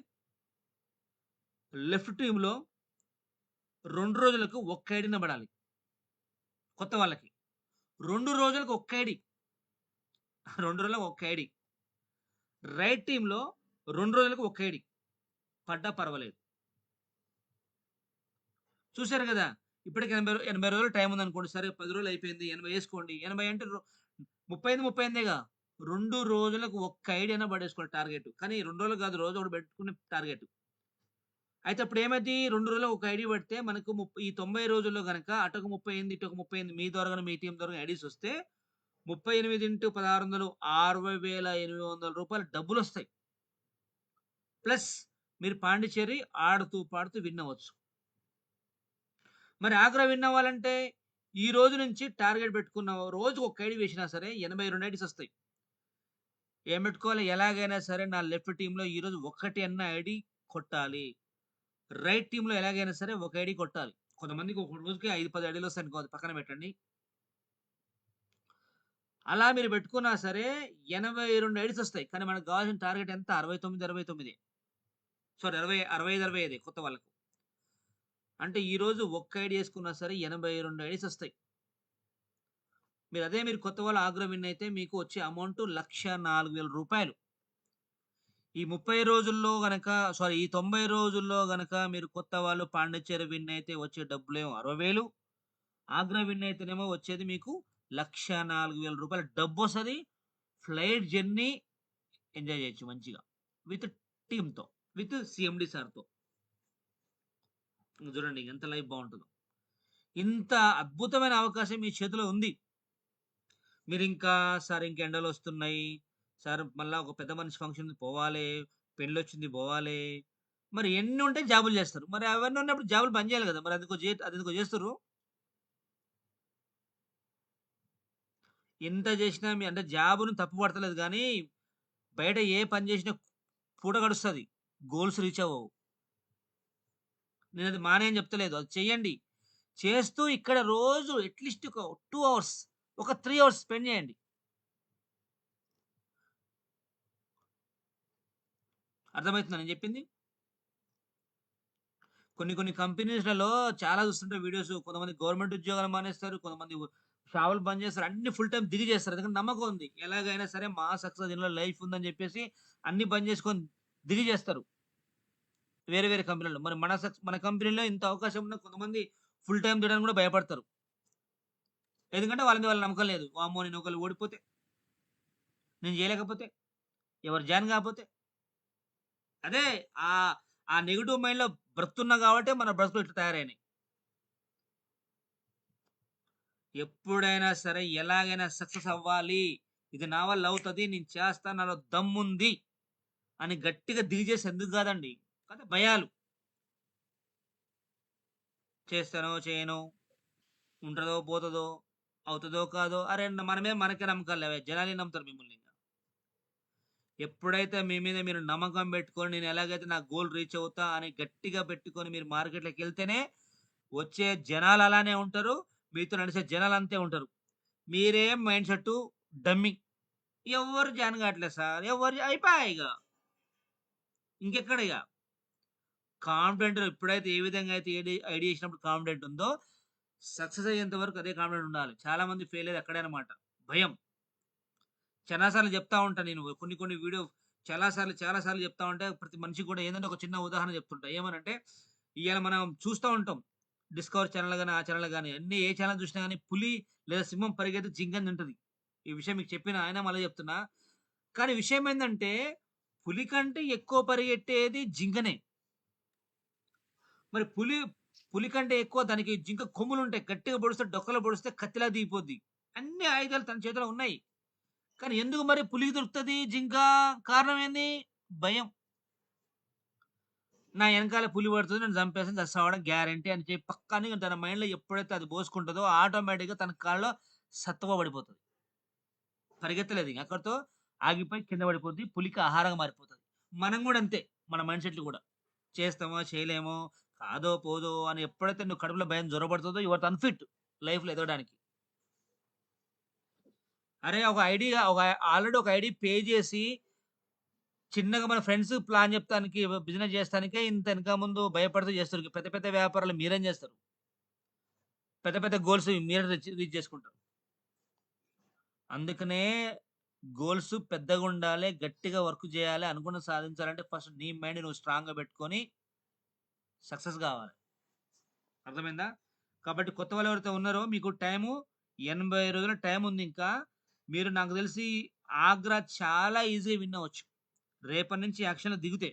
లెఫ్ట్ టీమ్‌లో 2 రోజులకు ఒక్క ఐడీనే పడాలి. కొత్త వాళ్ళకి. 2 రోజులకు ఒక్క ఐడీ. 2 రోజులకు ఒక్క ఐడీ. రైట్ టీమ్‌లో 2 రోజులకు ఒక్క ఐడీ. పడ్డా పర్వాలేదు. చూసారు గదా! ఇప్పటికి 80 రోజులు టైం ఉందనుకోండి. సరే 10 రోజులు అయిపోయింది. 80 ఏసుకోండి. 80 అంటే 38, 38 2 రోజులకు ఒక్క ఐడీ పడేసుకోవాలి టార్గెట్. కానీ 2 రోజులు కాదు. రోజు ఒకటి పెట్టుకునే టార్గెట్. అయితే అప్పుడేమైద్ది 2 రోజుల్లో ఒక ఐడీ పడితే మనకు ఈ 90 రోజుల్లో గనక అటొక 38, ఇటొక 38 మీ ద్వారా గాని, మీ టీమ్ ద్వారా ఐడీస్ వస్తే 38 ఇంటూ 1600 ₹60,800 డబ్బులొస్తాయి. ప్లస్ మీరు పాండిచ్చేరి ఆడుతూ, పాడుతూ విన్ అవ్వచ్చు. మరి ఆగ్రా విన్ అవ్వాలంటే ఈ రోజు నుంచి టార్గెట్ పెట్టుకున్నావు. రోజుకి ఒక ఐడీ వేసినా సరే 82 ఐడీస్ వస్తాయి. ఏం పెట్టుకోవాలి? ఎలాగైనా సరే నా లెఫ్ట్ టీమ్‌లో ఈరోజు ఒక్కటి అన్న ఐడీ కొట్టాలి. రైట్ టీమ్‌లో ఎలాగైనా సరే ఒక ఐడీ కొట్టాలి. కొంతమందికి ఒక రోజుకి 5, 10 ఐడీలు వస్తాయనుకో అది పక్కన పెట్టండి. అలా మీరు పెట్టుకున్నా సరే 82 ఐడీస్ వస్తాయి. కానీ మనకు కావాల్సిన టార్గెట్ ఎంత? 69, 69 సారీ 65, 65 కొత్త వాళ్ళకు. అంటే ఈరోజు ఒక్క ఐడీ యేసుకున్నా సరే 82 ఐడీస్ వస్తాయి. మీరు కొత్త వాళ్ళు ఆగ్రో విన్ అయితే మీకు వచ్చే అమౌంట్ రూ. 1,04,000. ఈ 30 రోజుల్లో గనక సారీ ఈ 90 రోజుల్లో గనక మీరు కొత్త వాళ్ళు పాండిచ్చేరి విన్ అయితే వచ్చే డబ్బులేమో 60,000. ఆగ్రా విన్ అయితేనేమో వచ్చేది మీకు రూ. 1,04,000 డబ్బొస్తది. ఫ్లైట్ జర్నీ ఎంజాయ్ చేయొచ్చు మంచిగా. విత్ టీమ్‌తో. విత్ సీఎండీ సార్‌తో. చూడండి ఎంత లైఫ్ బావుంటదో. ఇంత అద్భుతమైన అవకాశం మీ చేతిలో ఉంది. మీరింకా సార్ ఇంక ఎండలొస్తున్నాయి. సార్ మళ్ళా ఒక పెద్ద మనిషి ఫంక్షన్ ఉంది పోవాలే. పెళ్ళొచ్చింది పోవాలే. మరి ఎన్ని ఉంటే జాబులు చేస్తారు. మరి అవన్నీ ఉన్నప్పుడు జాబులు బంద్ చేయాలి కదా! మరి అదెందుకో చేస్తుర్రు. ఎంత చేసినా అంటే జాబ్‌ని తప్పు పడతలేదు గానీ, బయట ఏ పని చేసినా పూట గడుస్తది. గోల్స్ రీచ్ అవ్వవు. నేనది మానేయని చెప్తలేదు. అది చెయ్యండి. చేస్తూ ఇక్కడ రోజు అట్‌లీస్ట్ ఒక 2 అవర్స్, ఒక 3 అవర్స్ స్పెండ్ చేయండి. అర్థమైతుందా నేను చెప్పింది? కొన్ని కంపెనీస్‌లలో చాలా చూస్తుంటే వీడియోస్ కొంతమంది గవర్నమెంట్ ఉద్యోగాలు మానేస్తారు. కొంతమంది షాపులు బంద్ చేస్తారు. అన్ని ఫుల్ టైమ్ దిగి చేస్తారు. ఎందుకంటే నమ్మకం ఉంది. ఎలాగైనా సరే మా సక్సెస్ దీనిలో లైఫ్ ఉందని చెప్పేసి అన్ని బంద్ చేసుకొని దిగి చేస్తారు. వేరే కంపెనీలో. మరి మన కంపెనీలో ఇంత అవకాశం ఉన్న కొంతమంది ఫుల్ టైమ్ చేయడానికి కూడా భయపడతారు. ఎందుకంటే వాళ్ళ మీద వాళ్ళకి నమ్మకం లేదు. వామ్మో! నేను ఒకవేళ ఓడిపోతే, నేను చేయలేకపోతే, ఎవరు జాయిన్ కాకపోతే, అదే ఆహ్, ఆ నెగెటివ్ మైండ్‌లో బ్రతుకుతున్నా కాబట్టే మన బ్రతుకులు ఇట్లా తయారైనాయి. ఎప్పుడైనా సరే ఎలాగైనా సక్సెస్ అవ్వాలి. ఇది నా వల్ల అవుతది. నేను చేస్తా. నాలో దమ్ముంది అని గట్టిగా దిగి చేసి ఎందుకు కాదండి. కాతే భయాలు. చేస్తానో, చేయనో, ఉంటదో, పోతదో, అవుతదో, కాదో అరే! మన మీద మనకే నమ్మకాలు లేవే. జనాలేం నమ్ముతారు మిమ్మల్ని ఇంగ. ఎప్పుడైతే మీ మీద మీరు నమ్మకం పెట్టుకొని నేను ఎలాగైతే నా గోల్ రీచ్ అవుతా అని గట్టిగా పెట్టుకొని మీరు మార్కెట్‌లోకెళ్తేనే వచ్చే జనాలు అలానే ఉంటారు. మీతో నడిసే జనాలు అంతే ఉంటారు. మీరేం మైండ్ సెట్టు డమ్మీ. ఎవ్వరు జాయిన్ కావట్లేదు సార్. అయిపాయే ఇగ. ఇంకెక్కడ ఇగ. కాన్ఫిడెంట్ ఎప్పుడైతే ఏ విధంగా అయితే ఐడీ చేసినప్పుడు కాన్ఫిడెంట్ ఉందో, సక్సెస్ అయ్యేంత వరకు అదే కాన్ఫిడెంట్ ఉండాలి. చాలా మంది ఫెయిల్ అయ్యేది అక్కడే అన్నమాట. భయం. చాలా సార్లు చెప్తా ఉంటా నేను. కొన్ని వీడియో చాలా సార్లు చెప్తా ఉంటే ప్రతి మనిషికి కూడా ఏదంటే ఒక చిన్న ఉదాహరణ చెప్తుంటా. ఏమనంటే ఇయాల మనం చూస్తా ఉంటాం. డిస్కవర్ ఛానెల్ గాని, ఆ ఛానెల్ గాని అన్ని ఏ ఛానెల్ చూసినా గాని పులి లేదా సింహం పరిగెడితే జింకని తింటది. ఈ విషయం మీకు చెప్పిన అయినా మళ్ళీ చెప్తున్నా. కానీ విషయం ఏందంటే పులి కంటే ఎక్కువ పరిగెట్టేది జింకనే. మరి పులి కంటే ఎక్కువ దానికి జింక కొమ్ములుంటాయి. గట్టిగా పొడిస్తే డొక్కలో పొడిస్తే కత్తిలా దిగిపోద్ది. అన్ని ఆయుధాలు తన చేతిలో ఉన్నాయి. కానీ ఎందుకు మరి పులికి దొరుకుతది జింక? కారణం ఏంది? భయం. నా ఎనకాల పులి పడుతది. నన్ను చంపేస్తది. అది సావడం గ్యారంటీ అని చెప్పి పక్కాని తన మైండ్‌లో ఎప్పుడైతే అది పోసుకుంటదో ఆటోమేటిక్‌గా తన కాళ్ళలో సత్తువ పడిపోతది. పరిగెత్తలేదు ఇంక. అక్కడితో ఆగిపోయి కింద పడిపోద్ది. పులికి ఆహారంగా మారిపోతది. మనం గూడా అంతే. మన మైండ్ సెట్‌లు గూడా. చేస్తామో, చేయలేమో, కాదో, పోదో అని ఎప్పుడైతే నువ్వు కడుపులో భయం జొరబడుతదో యూ ఆర్ అన్‌ఫిట్ లైఫ్‌లో ఎదగడానికి. అరే! ఆల్రెడీ ఒక ఐడీ పే జేసి చిన్నగా మన ఫ్రెండ్స్ ప్లాన్ జెప్తానికి బిజినెస్ జేస్తానికే ఇంత ఎనక ముందు భయపడుతూ జేస్తారు. పెద్ద పెద్ద వ్యాపారాలు మీరేం జేస్తారు? పెద్ద పెద్ద గోల్స్ మీరే రీచ్ జేసుకుంటారు. అందుకనే గోల్స్ పెద్దగుండాలే, గట్టిగా వర్క్ జేయాలి. అనుకున్నది సాధించాలంటే ఫస్ట్ నీ మైండ్ నువ్వు స్ట్రాంగ్‌గా బెట్టుకొని సక్సెస్ గావాలి. అర్థమైందా? కాబట్టి కొత్త వాళ్ళు ఎవరైతే ఉన్నారో మీకు టైము 80 రోజుల టైముందింకా. మీరు నాకు తెలిసి ఆగ్రా చాలా ఈజీగా విన్ అవ్వచ్చు. రేపటి నుంచి యాక్షన్‌లో దిగితే.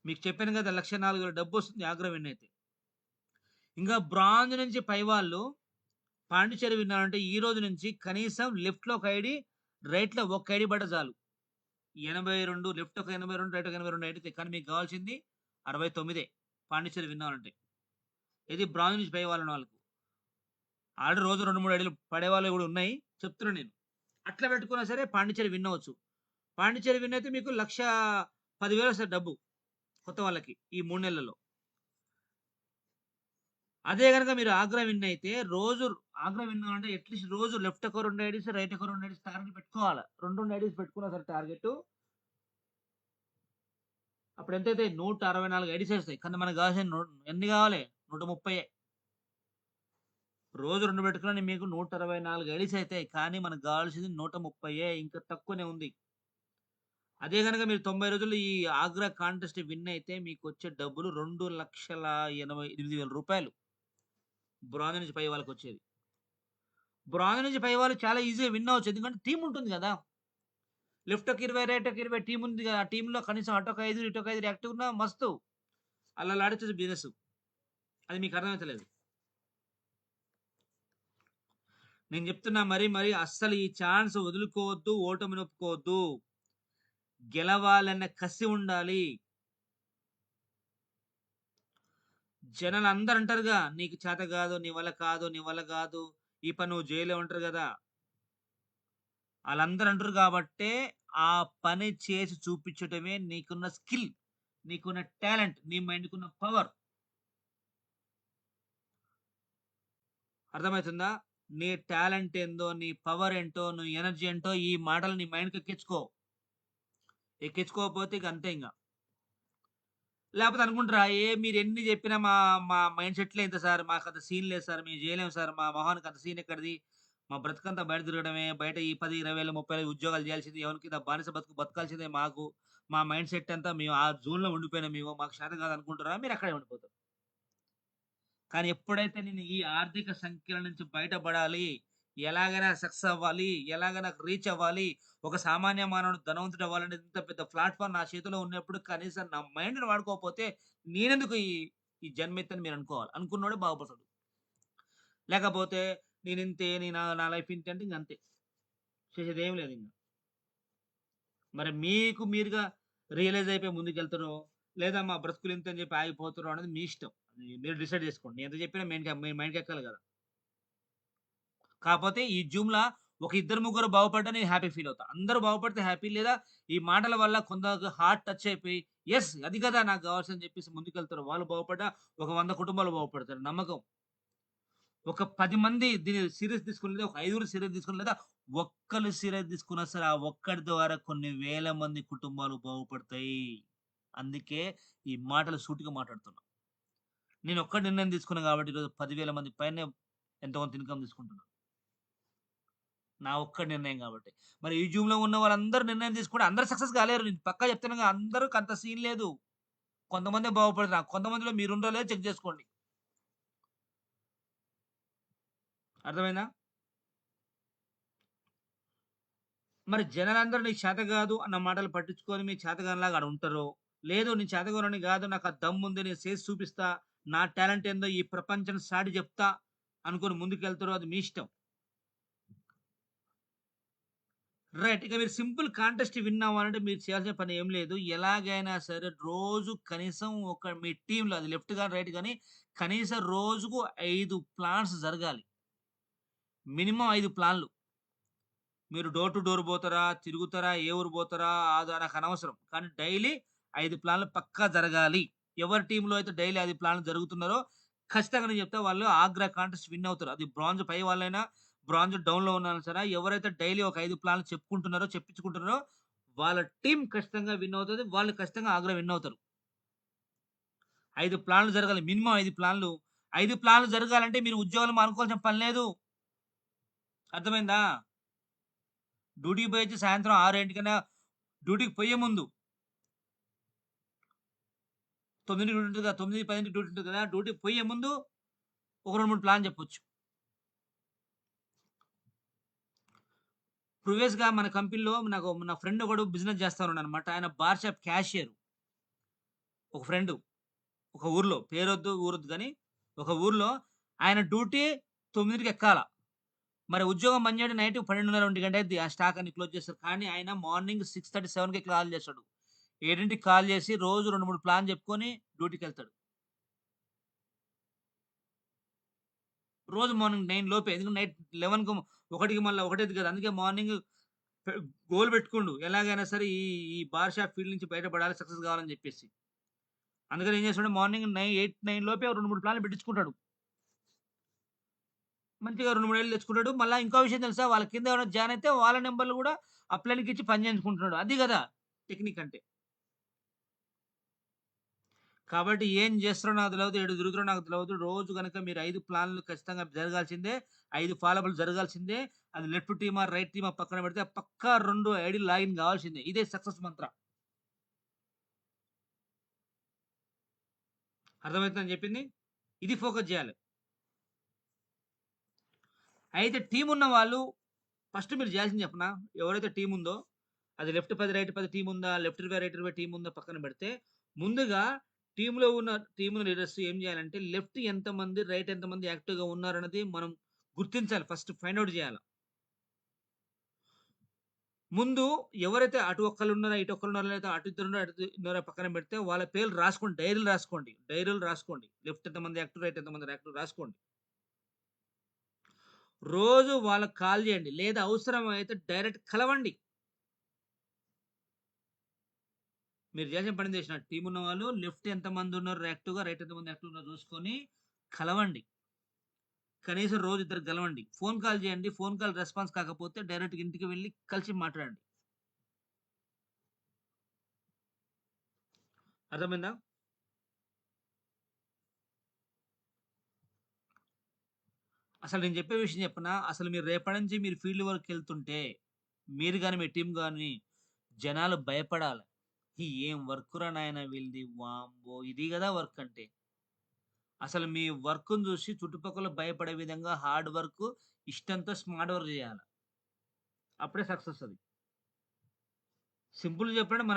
మీకు చెప్పాను గదా! 1,04,000 డబ్బొస్తుంది ఆగ్రా విన్ అయితే. ఇంకా బ్రాంజ్ నుంచి పైవాళ్ళు పాండిచ్చేరి విన్ అవ్వాలంటే ఈ రోజు నుంచి కనీసం లెఫ్ట్‌లో ఒక ఐడీ, రైట్‌లో ఒక ఐడీ పడితే చాలు. 82 లెఫ్ట్ ఒక 82, రైట్ ఒక 82 ఐడీతే కానీ మీకు కావాల్సింది 69 పాండిచ్చేరి విన్ అవ్వాలంటే. ఇది బ్రాంజ్ నుంచి పై వాళ్ళున్న వాళ్ళకు. ఆల్రెడీ రోజు 2, 3 ఐడీలు పడేవాళ్ళవి గూడా ఉన్నాయి. చెప్తున్నా నేను. అట్లా పెట్టుకున్నా సరే పాండిచ్చేరి విన్ అవ్వచ్చు. పాండిచ్చేరి విన్ అయితే మీకు 1,10,000 వస్తది డబ్బు కొత్త వాళ్ళకి ఈ 3 నెలల్లో. అదే గనక మీరు ఆగ్రా విన్ అయితే రోజు ఆగ్రా విన్ అంటే అట్లీస్ట్ రోజు లెఫ్ట్ ఒక 2 ఐడీస్, రైట్ ఒక 2 ఐడీస్ టార్గెట్ పెట్టుకోవాలి. 2, 2 ఐడీస్ పెట్టుకున్నా సరే టార్గెట్ అప్పుడు ఎంతైతే 164 ఐడీస్ వస్తాయి. కానీ మనకు కావాల్సిన ఎన్ని కావాలి? 130. రోజు 2 పెట్టుకున్నా మీకు 164 ఐడీస్ అయితాయి. కానీ మనకు కావాల్సింది 130 ఇంకా తక్కువనే ఉంది. అదే గనక మీరు 90 రోజులు ఈ ఆగ్రా కాంటెస్ట్ విన్ అయితే మీకొచ్చే డబ్బులు రూ. 2,88,000 బ్రాంజ్ నుంచి పై వాళ్ళకొచ్చేది. బ్రాంజ్ నుంచి పై వాళ్ళు చాలా ఈజీగా విన్ అవ్వచ్చు. ఎందుకంటే టీమ్ ఉంటుంది గదా! లెఫ్ట్ ఒక 20, రైట్ ఒక 20 టీమ్ ఉంది గదా! ఆ టీమ్‌లో కనీసం అటొక 5, ఇటొక 5 యాక్టివ్ ఉన్నా మస్తు. ఆళ్ళలాడిచ్చొచ్చు బిజినెస్. అది మీకు అర్థమైతలేదు. నేను చెప్తున్నా మరి అస్సలు ఈ ఛాన్స్ వదులుకోవద్దు. ఓటమిని ఒప్పుకోవద్దు. గెలవాలన్న కసి ఉండాలి. జనాలందరూ అంటారుగా, "నీకు చేత గాదు, నీ వల్ల కాదు, నీ వల్ల గాదు. ఈ పని నువ్వు జేయలేవు" అంటారు గదా! ఆళ్ళందరూ అంటారు గాబట్టే, ఆ పని చేసి చూపిచ్చటమే నీకున్న స్కిల్, నీకున్న టాలెంట్, నీ మైండ్‌కున్న పవర్. అర్థమైతుందా? నీ టాలెంట్ ఏందో, నీ పవర్ ఏంటో, నీ ఎనర్జీ ఏంటో ఈ మాటలు నీ మైండ్‌కి ఎక్కించుకో. ఎక్కించుకోకపోతే ఇక అంతే ఇంగ. లేపోతే అనుకుంటారా, మీరెన్ని జెప్పినా మా మా మైండ్ సెట్‌లే ఇంత సార్. మాకంత సీన్ లేదు సార్. మేము జేయలేము సార్. మా మొహానికి అంత సీన్ ఎక్కడిది? మా బ్రతుకంతా బయట తిరగడమే. బయట ఈ 10, 20,000, 30,000 ఉద్యోగాలు జేయాల్సింది. ఎవరి కింద బానిస బతుకు బతకాల్సిందే మాకు. మా మైండ్ సెట్ అంతా మేము ఆ జోన్‌లో ఉండిపోయినాం మేము. మాకు చేత కాదనుకుంటారా? మీరక్కడే ఉండిపోతారు. కానీ ఎప్పుడైతే నేను ఈ ఆర్థిక సంఖ్యల నుంచి బయటపడాలి, ఎలాగైనా సక్సెస్ అవ్వాలి, ఎలాగైనా రీచ్ అవ్వాలి, ఒక సామాన్య మానవుడు ధనవంతుడు అవ్వాలంటే ఇంత పెద్ద ప్లాట్‌ఫార్మ్ నా చేతిలో ఉన్నప్పుడు కనీసం నా మైండ్‌ని వాడుకోకపోతే నేనెందుకు ఈ ఈ జన్మెత్తని మీరు అనుకోవాలి. అనుకున్నోడే బాగుపడతాడు. లేకపోతే నేనింతే, నా లైఫ్ ఇంతే అంటే ఇంక అంతే. చేసేదేం లేదింక. మరి మీకు మీరుగా రియలైజ్ అయిపోయి ముందుకెళ్తారో, లేదా మా బ్రతుకులు ఇంతే అని చెప్పి ఆగిపోతారో అనేది మీ ఇష్టం. అది మీరు డిసైడ్ చేసుకోండి. నేను ఎంత చెప్పినా మీ మైండ్‌కెక్కాలి గదా! కాపోతే ఈ జూమ్‌ల ఒక ఇద్దరు, ముగ్గురు బాగుపడ్డా నేను హ్యాపీ ఫీల్ అవుతా. అందరూ బాగుపడితే హ్యాపీ. లేదా ఈ మాటల వల్ల కొందరికి హార్ట్ టచ్ అయిపోయి, యెస్! అది గదా నాకు గావాల్సిందని జెప్పేసి ముందుకెళ్తారు. వాళ్ళు బాగుపడ్డా ఒక 100 కుటుంబాలు బాగుపడతారు. నమ్మకం. ఒక 10 మంది దీన్ని సీరియస్ తీసుకొని లేదా ఒక ఐదుగురు సీరియస్ తీసుకొని లేదా ఒక్కళ్ళు సీరియస్ తీసుకున్నా సరే, ఆ ఒక్కడి ద్వారా కొన్ని వేల మంది కుటుంబాలు బాగుపడతాయి. అందుకే ఈ మాటలు సూటిగా మాట్లాడుతున్నా. నేనొక్కడి నిర్ణయం తీసుకున్నా గాబట్టి ఈరోజు 10,000 మంది పైనే ఎంతో కొంత ఇన్‌కమ్ తీసుకుంటున్నారు. నా ఒక్కడి నిర్ణయం గాబట్టి. మరి ఈ జూమ్‌లో ఉన్న వాళ్ళందరూ నిర్ణయం తీసుకుంటే అందరూ సక్సెస్ కాలేరు. నేను పక్కా చెప్తున్నాగా అందరికి అంత సీన్ లేదు. కొంతమందే బాగుపడతారు. కొంతమందిలో మీరుండో లేదో చెక్ జేసుకోండి. అర్థమైందా? మరి జనాలందరూ నీకు చేత గాదు అన్న మాటలు పట్టించుకొని మీ చేతగానిలాగా ఆడ ఉంటారో, లేదు నేను చేతగానోడిని గాదు నాకు ఆ దమ్ముంది నేను చేసి చూపిస్తా, నా టాలెంట్ ఏందో ఈ ప్రపంచానికి చాటి జెప్తా అనుకోని ముందుకెళ్తారో అది మీ ఇష్టం. రైట్. ఇక మీరు సింపుల్ కాంటెస్ట్ విన్ అవ్వాలంటే మీరు చేయాల్సిన పని ఏం లేదు. ఎలాగైనా సరే రోజు కనీసం ఒక మీ టీమ్‌లో అది లెఫ్ట్ గాని, రైట్ గాని కనీసం రోజుకు 5 ప్లాన్స్ జరగాలి. మినిమమ్ 5 ప్లాన్‌లు. మీరు డోర్ టు డోర్ బోతారా? తిరుగుతారా? ఏ ఊరు బోతారా? అది నాకనవసరం. కానీ డైలీ 5 ప్లాన్‌లు పక్కా జరగాలి. ఎవరి టీమ్‌లో అయితే డైలీ 5 ప్లాన్‌లు జరుగుతున్నారో ఖచ్చితంగా నేను చెప్తా వాళ్ళు ఆగ్రా కాంటెస్ట్ విన్ అవుతారు. అది బ్రాంజ్ పై వాళ్ళైనా, బ్రాంజ్ డౌన్‌లో ఉన్నా సరే ఎవరైతే డైలీ ఒక 5 ప్లాన్‌లు చెప్పుకుంటున్నారో, చెప్పించుకుంటున్నారో వాళ్ళ టీమ్ ఖచ్చితంగా విన్ అవుతది. వాళ్ళు ఖచ్చితంగా ఆగ్రా విన్ అవుతారు. 5 ప్లాన్‌లు జరగాలి. మినిమమ్ 5 ప్లాన్‌లు. 5 ప్లాన్‌లు జరగాలంటే మీరు ఉద్యోగాలు మానుకోవాల్సిన పని లేదు. అర్థమైందా? డ్యూటీకి పోయొచ్చి సాయంత్రం 6 డ్యూటీకి పోయే ముందు 9కి డ్యూటీ ఉంటది కదా! 9, 10కి డ్యూటీ ఉంటది కదా! డ్యూటీకి పోయే ముందు ఒక 2, 3 ప్లాన్ చెప్పొచ్చు. ప్రీవియస్‌గా మన కంపెనీలో నా ఫ్రెండ్ ఒకడు బిజినెస్ చేస్తా ఉన్నాడనమాట. ఆయన బార్ షాప్ క్యాషియర్. ఒక ఫ్రెండు. ఒక ఊర్లో పేరొద్దు, ఊరొద్దు గాని ఒక ఊర్లో ఆయన డ్యూటీ 9కి ఎక్కాల. మరి ఉద్యోగం బంద్ చేయడం నైట్ 12:30, 1 గంట అయిద్ది. ఆ స్టాక్ అన్ని క్లోజ్ చేస్తారు. కానీ ఆయన మార్నింగ్ 6:30, 7కే కాల్ చేస్తాడు. 7కి కాల్ చేసి రోజు 2, 3 ప్లాన్ చెప్పుకొని డ్యూటీకెళ్తాడు. రోజు మార్నింగ్ 9 లోపే. ఎందుకంటే నైట్ 11కు 1కి మళ్ళా ఒకటైద్ది కదా! అందుకే మార్నింగ్ పె గోల్ పెట్టుకుండు. ఎలాగైనా సరే ఈ ఈ బార్ షాప్ ఫీల్డ్ నుంచి బయటపడాలి, సక్సెస్ కావాలని చెప్పేసి. అందుకని ఏం చేస్తాడంటే మార్నింగ్ 8, 9 లోపే 2, 3 ప్లాన్‌లు పెట్టించుకుంటాడు. మంచిగా 2, 3 ఏళ్ళు తెచ్చుకుంటాడు. మళ్ళా ఇంకో విషయం తెలుసా? వాళ్ళ కింద ఎవరైనా జాయిన్ అయితే వాళ్ళ నంబర్‌లు గూడా అప్లైన్‌కిచ్చి పని చేయించుకుంటున్నాడు. అది గదా! టెక్నిక్ అంటే. కాబట్టి ఏం జేస్తారో నాకు తెలవదు. ఏడు తిరుగుతారో నాకు తెలవదు. రోజు గనక మీరు 5 ప్లాన్‌లు ఖచ్చితంగా జరగాల్సిందే. 5 ఫాలోబుల్ జరగాల్సిందే. అది లెఫ్ట్ టీమా, రైట్ టీమా పక్కన పెడితే పక్కా 2 ఐడీలు లాగిన్ కావాల్సిందే. ఇదే సక్సెస్ మంత్ర. అర్థమైతుందా నేను చెప్పింది? ఇది ఫోకస్ జేయాలి. అయితే టీమ్ ఉన్న వాళ్ళు ఫస్ట్ మీరు చేయాల్సింది చెప్పనా? ఎవరైతే టీమ్ ఉందో అది లెఫ్ట్ 10, రైట్ 10 టీమ్ ఉందా? లెఫ్ట్ 20, రైట్ 20 టీమ్ ఉందా పక్కన పెడితే, ముందుగా టీమ్‌లో లీడర్స్ ఏం చేయాలంటే లెఫ్ట్ ఎంతమంది, రైట్ ఎంతమంది యాక్టివ్‌గా ఉన్నారన్నది మనం గుర్తించాలి. ఫస్ట్ ఫైండ్ ఔట్ చేయాల. ముందు ఎవరైతే అటు ఒక్కళ్ళున్నారా, ఇటు ఒక్కళ్ళున్నారా, లేదా అటు ఇద్దరున్నారా, అటు ఉన్నారా పక్కన పెడితే వాళ్ళ పేర్లు రాసుకోండి. డైరీలు రాసుకోండి. డైరీలు రాసుకోండి. లెఫ్ట్ ఎంతమంది యాక్టివ్, రైట్ ఎంతమంది యాక్టివ్ రాసుకోండి. రోజు వాళ్ళకి కాల్ చేయండి. లేదా అవసరమైతే డైరెక్ట్ కలవండి. మీరు చేసిన పని చేసిన టీమ్ ఉన్నవాళ్ళు లెఫ్ట్ ఎంతమంది ఉన్నారు యాక్టివ్‌గా, రైట్ ఎంతమంది యాక్టివ్‌గా ఉన్నారో చూసుకొని కలవండి. కనీసం రోజు ఇద్దరు గలవండి. ఫోన్ కాల్ చేయండి. ఫోన్ కాల్ రెస్పాన్స్ కాకపోతే డైరెక్ట్‌గా ఇంటికి వెళ్లి కలిసి మాట్లాడండి. అర్థమైందా? అసలు నేను చెప్పే విషయం చెప్పనా? అసలు మీరు రేపటి నుంచి మీరు ఫీల్డ్ వర్క్‌కెళ్తుంటే, మీరు గాని, మీ టీమ్ గాని జనాలు భయపడాల. ఏం వర్కురా నాయనా వీళ్ళది వామ్మో! ఇది గదా వర్క్ అంటే. అసలు మీ వర్క్‌ని చూసి చుట్టుపక్కల భయపడే విధంగా హార్డ్ వర్క్, ఇష్టంతో స్మార్ట్ వర్క్ చేయాల. అప్పుడే సక్సెస్ అది. సింపుల్‌గా చెప్పాలంటే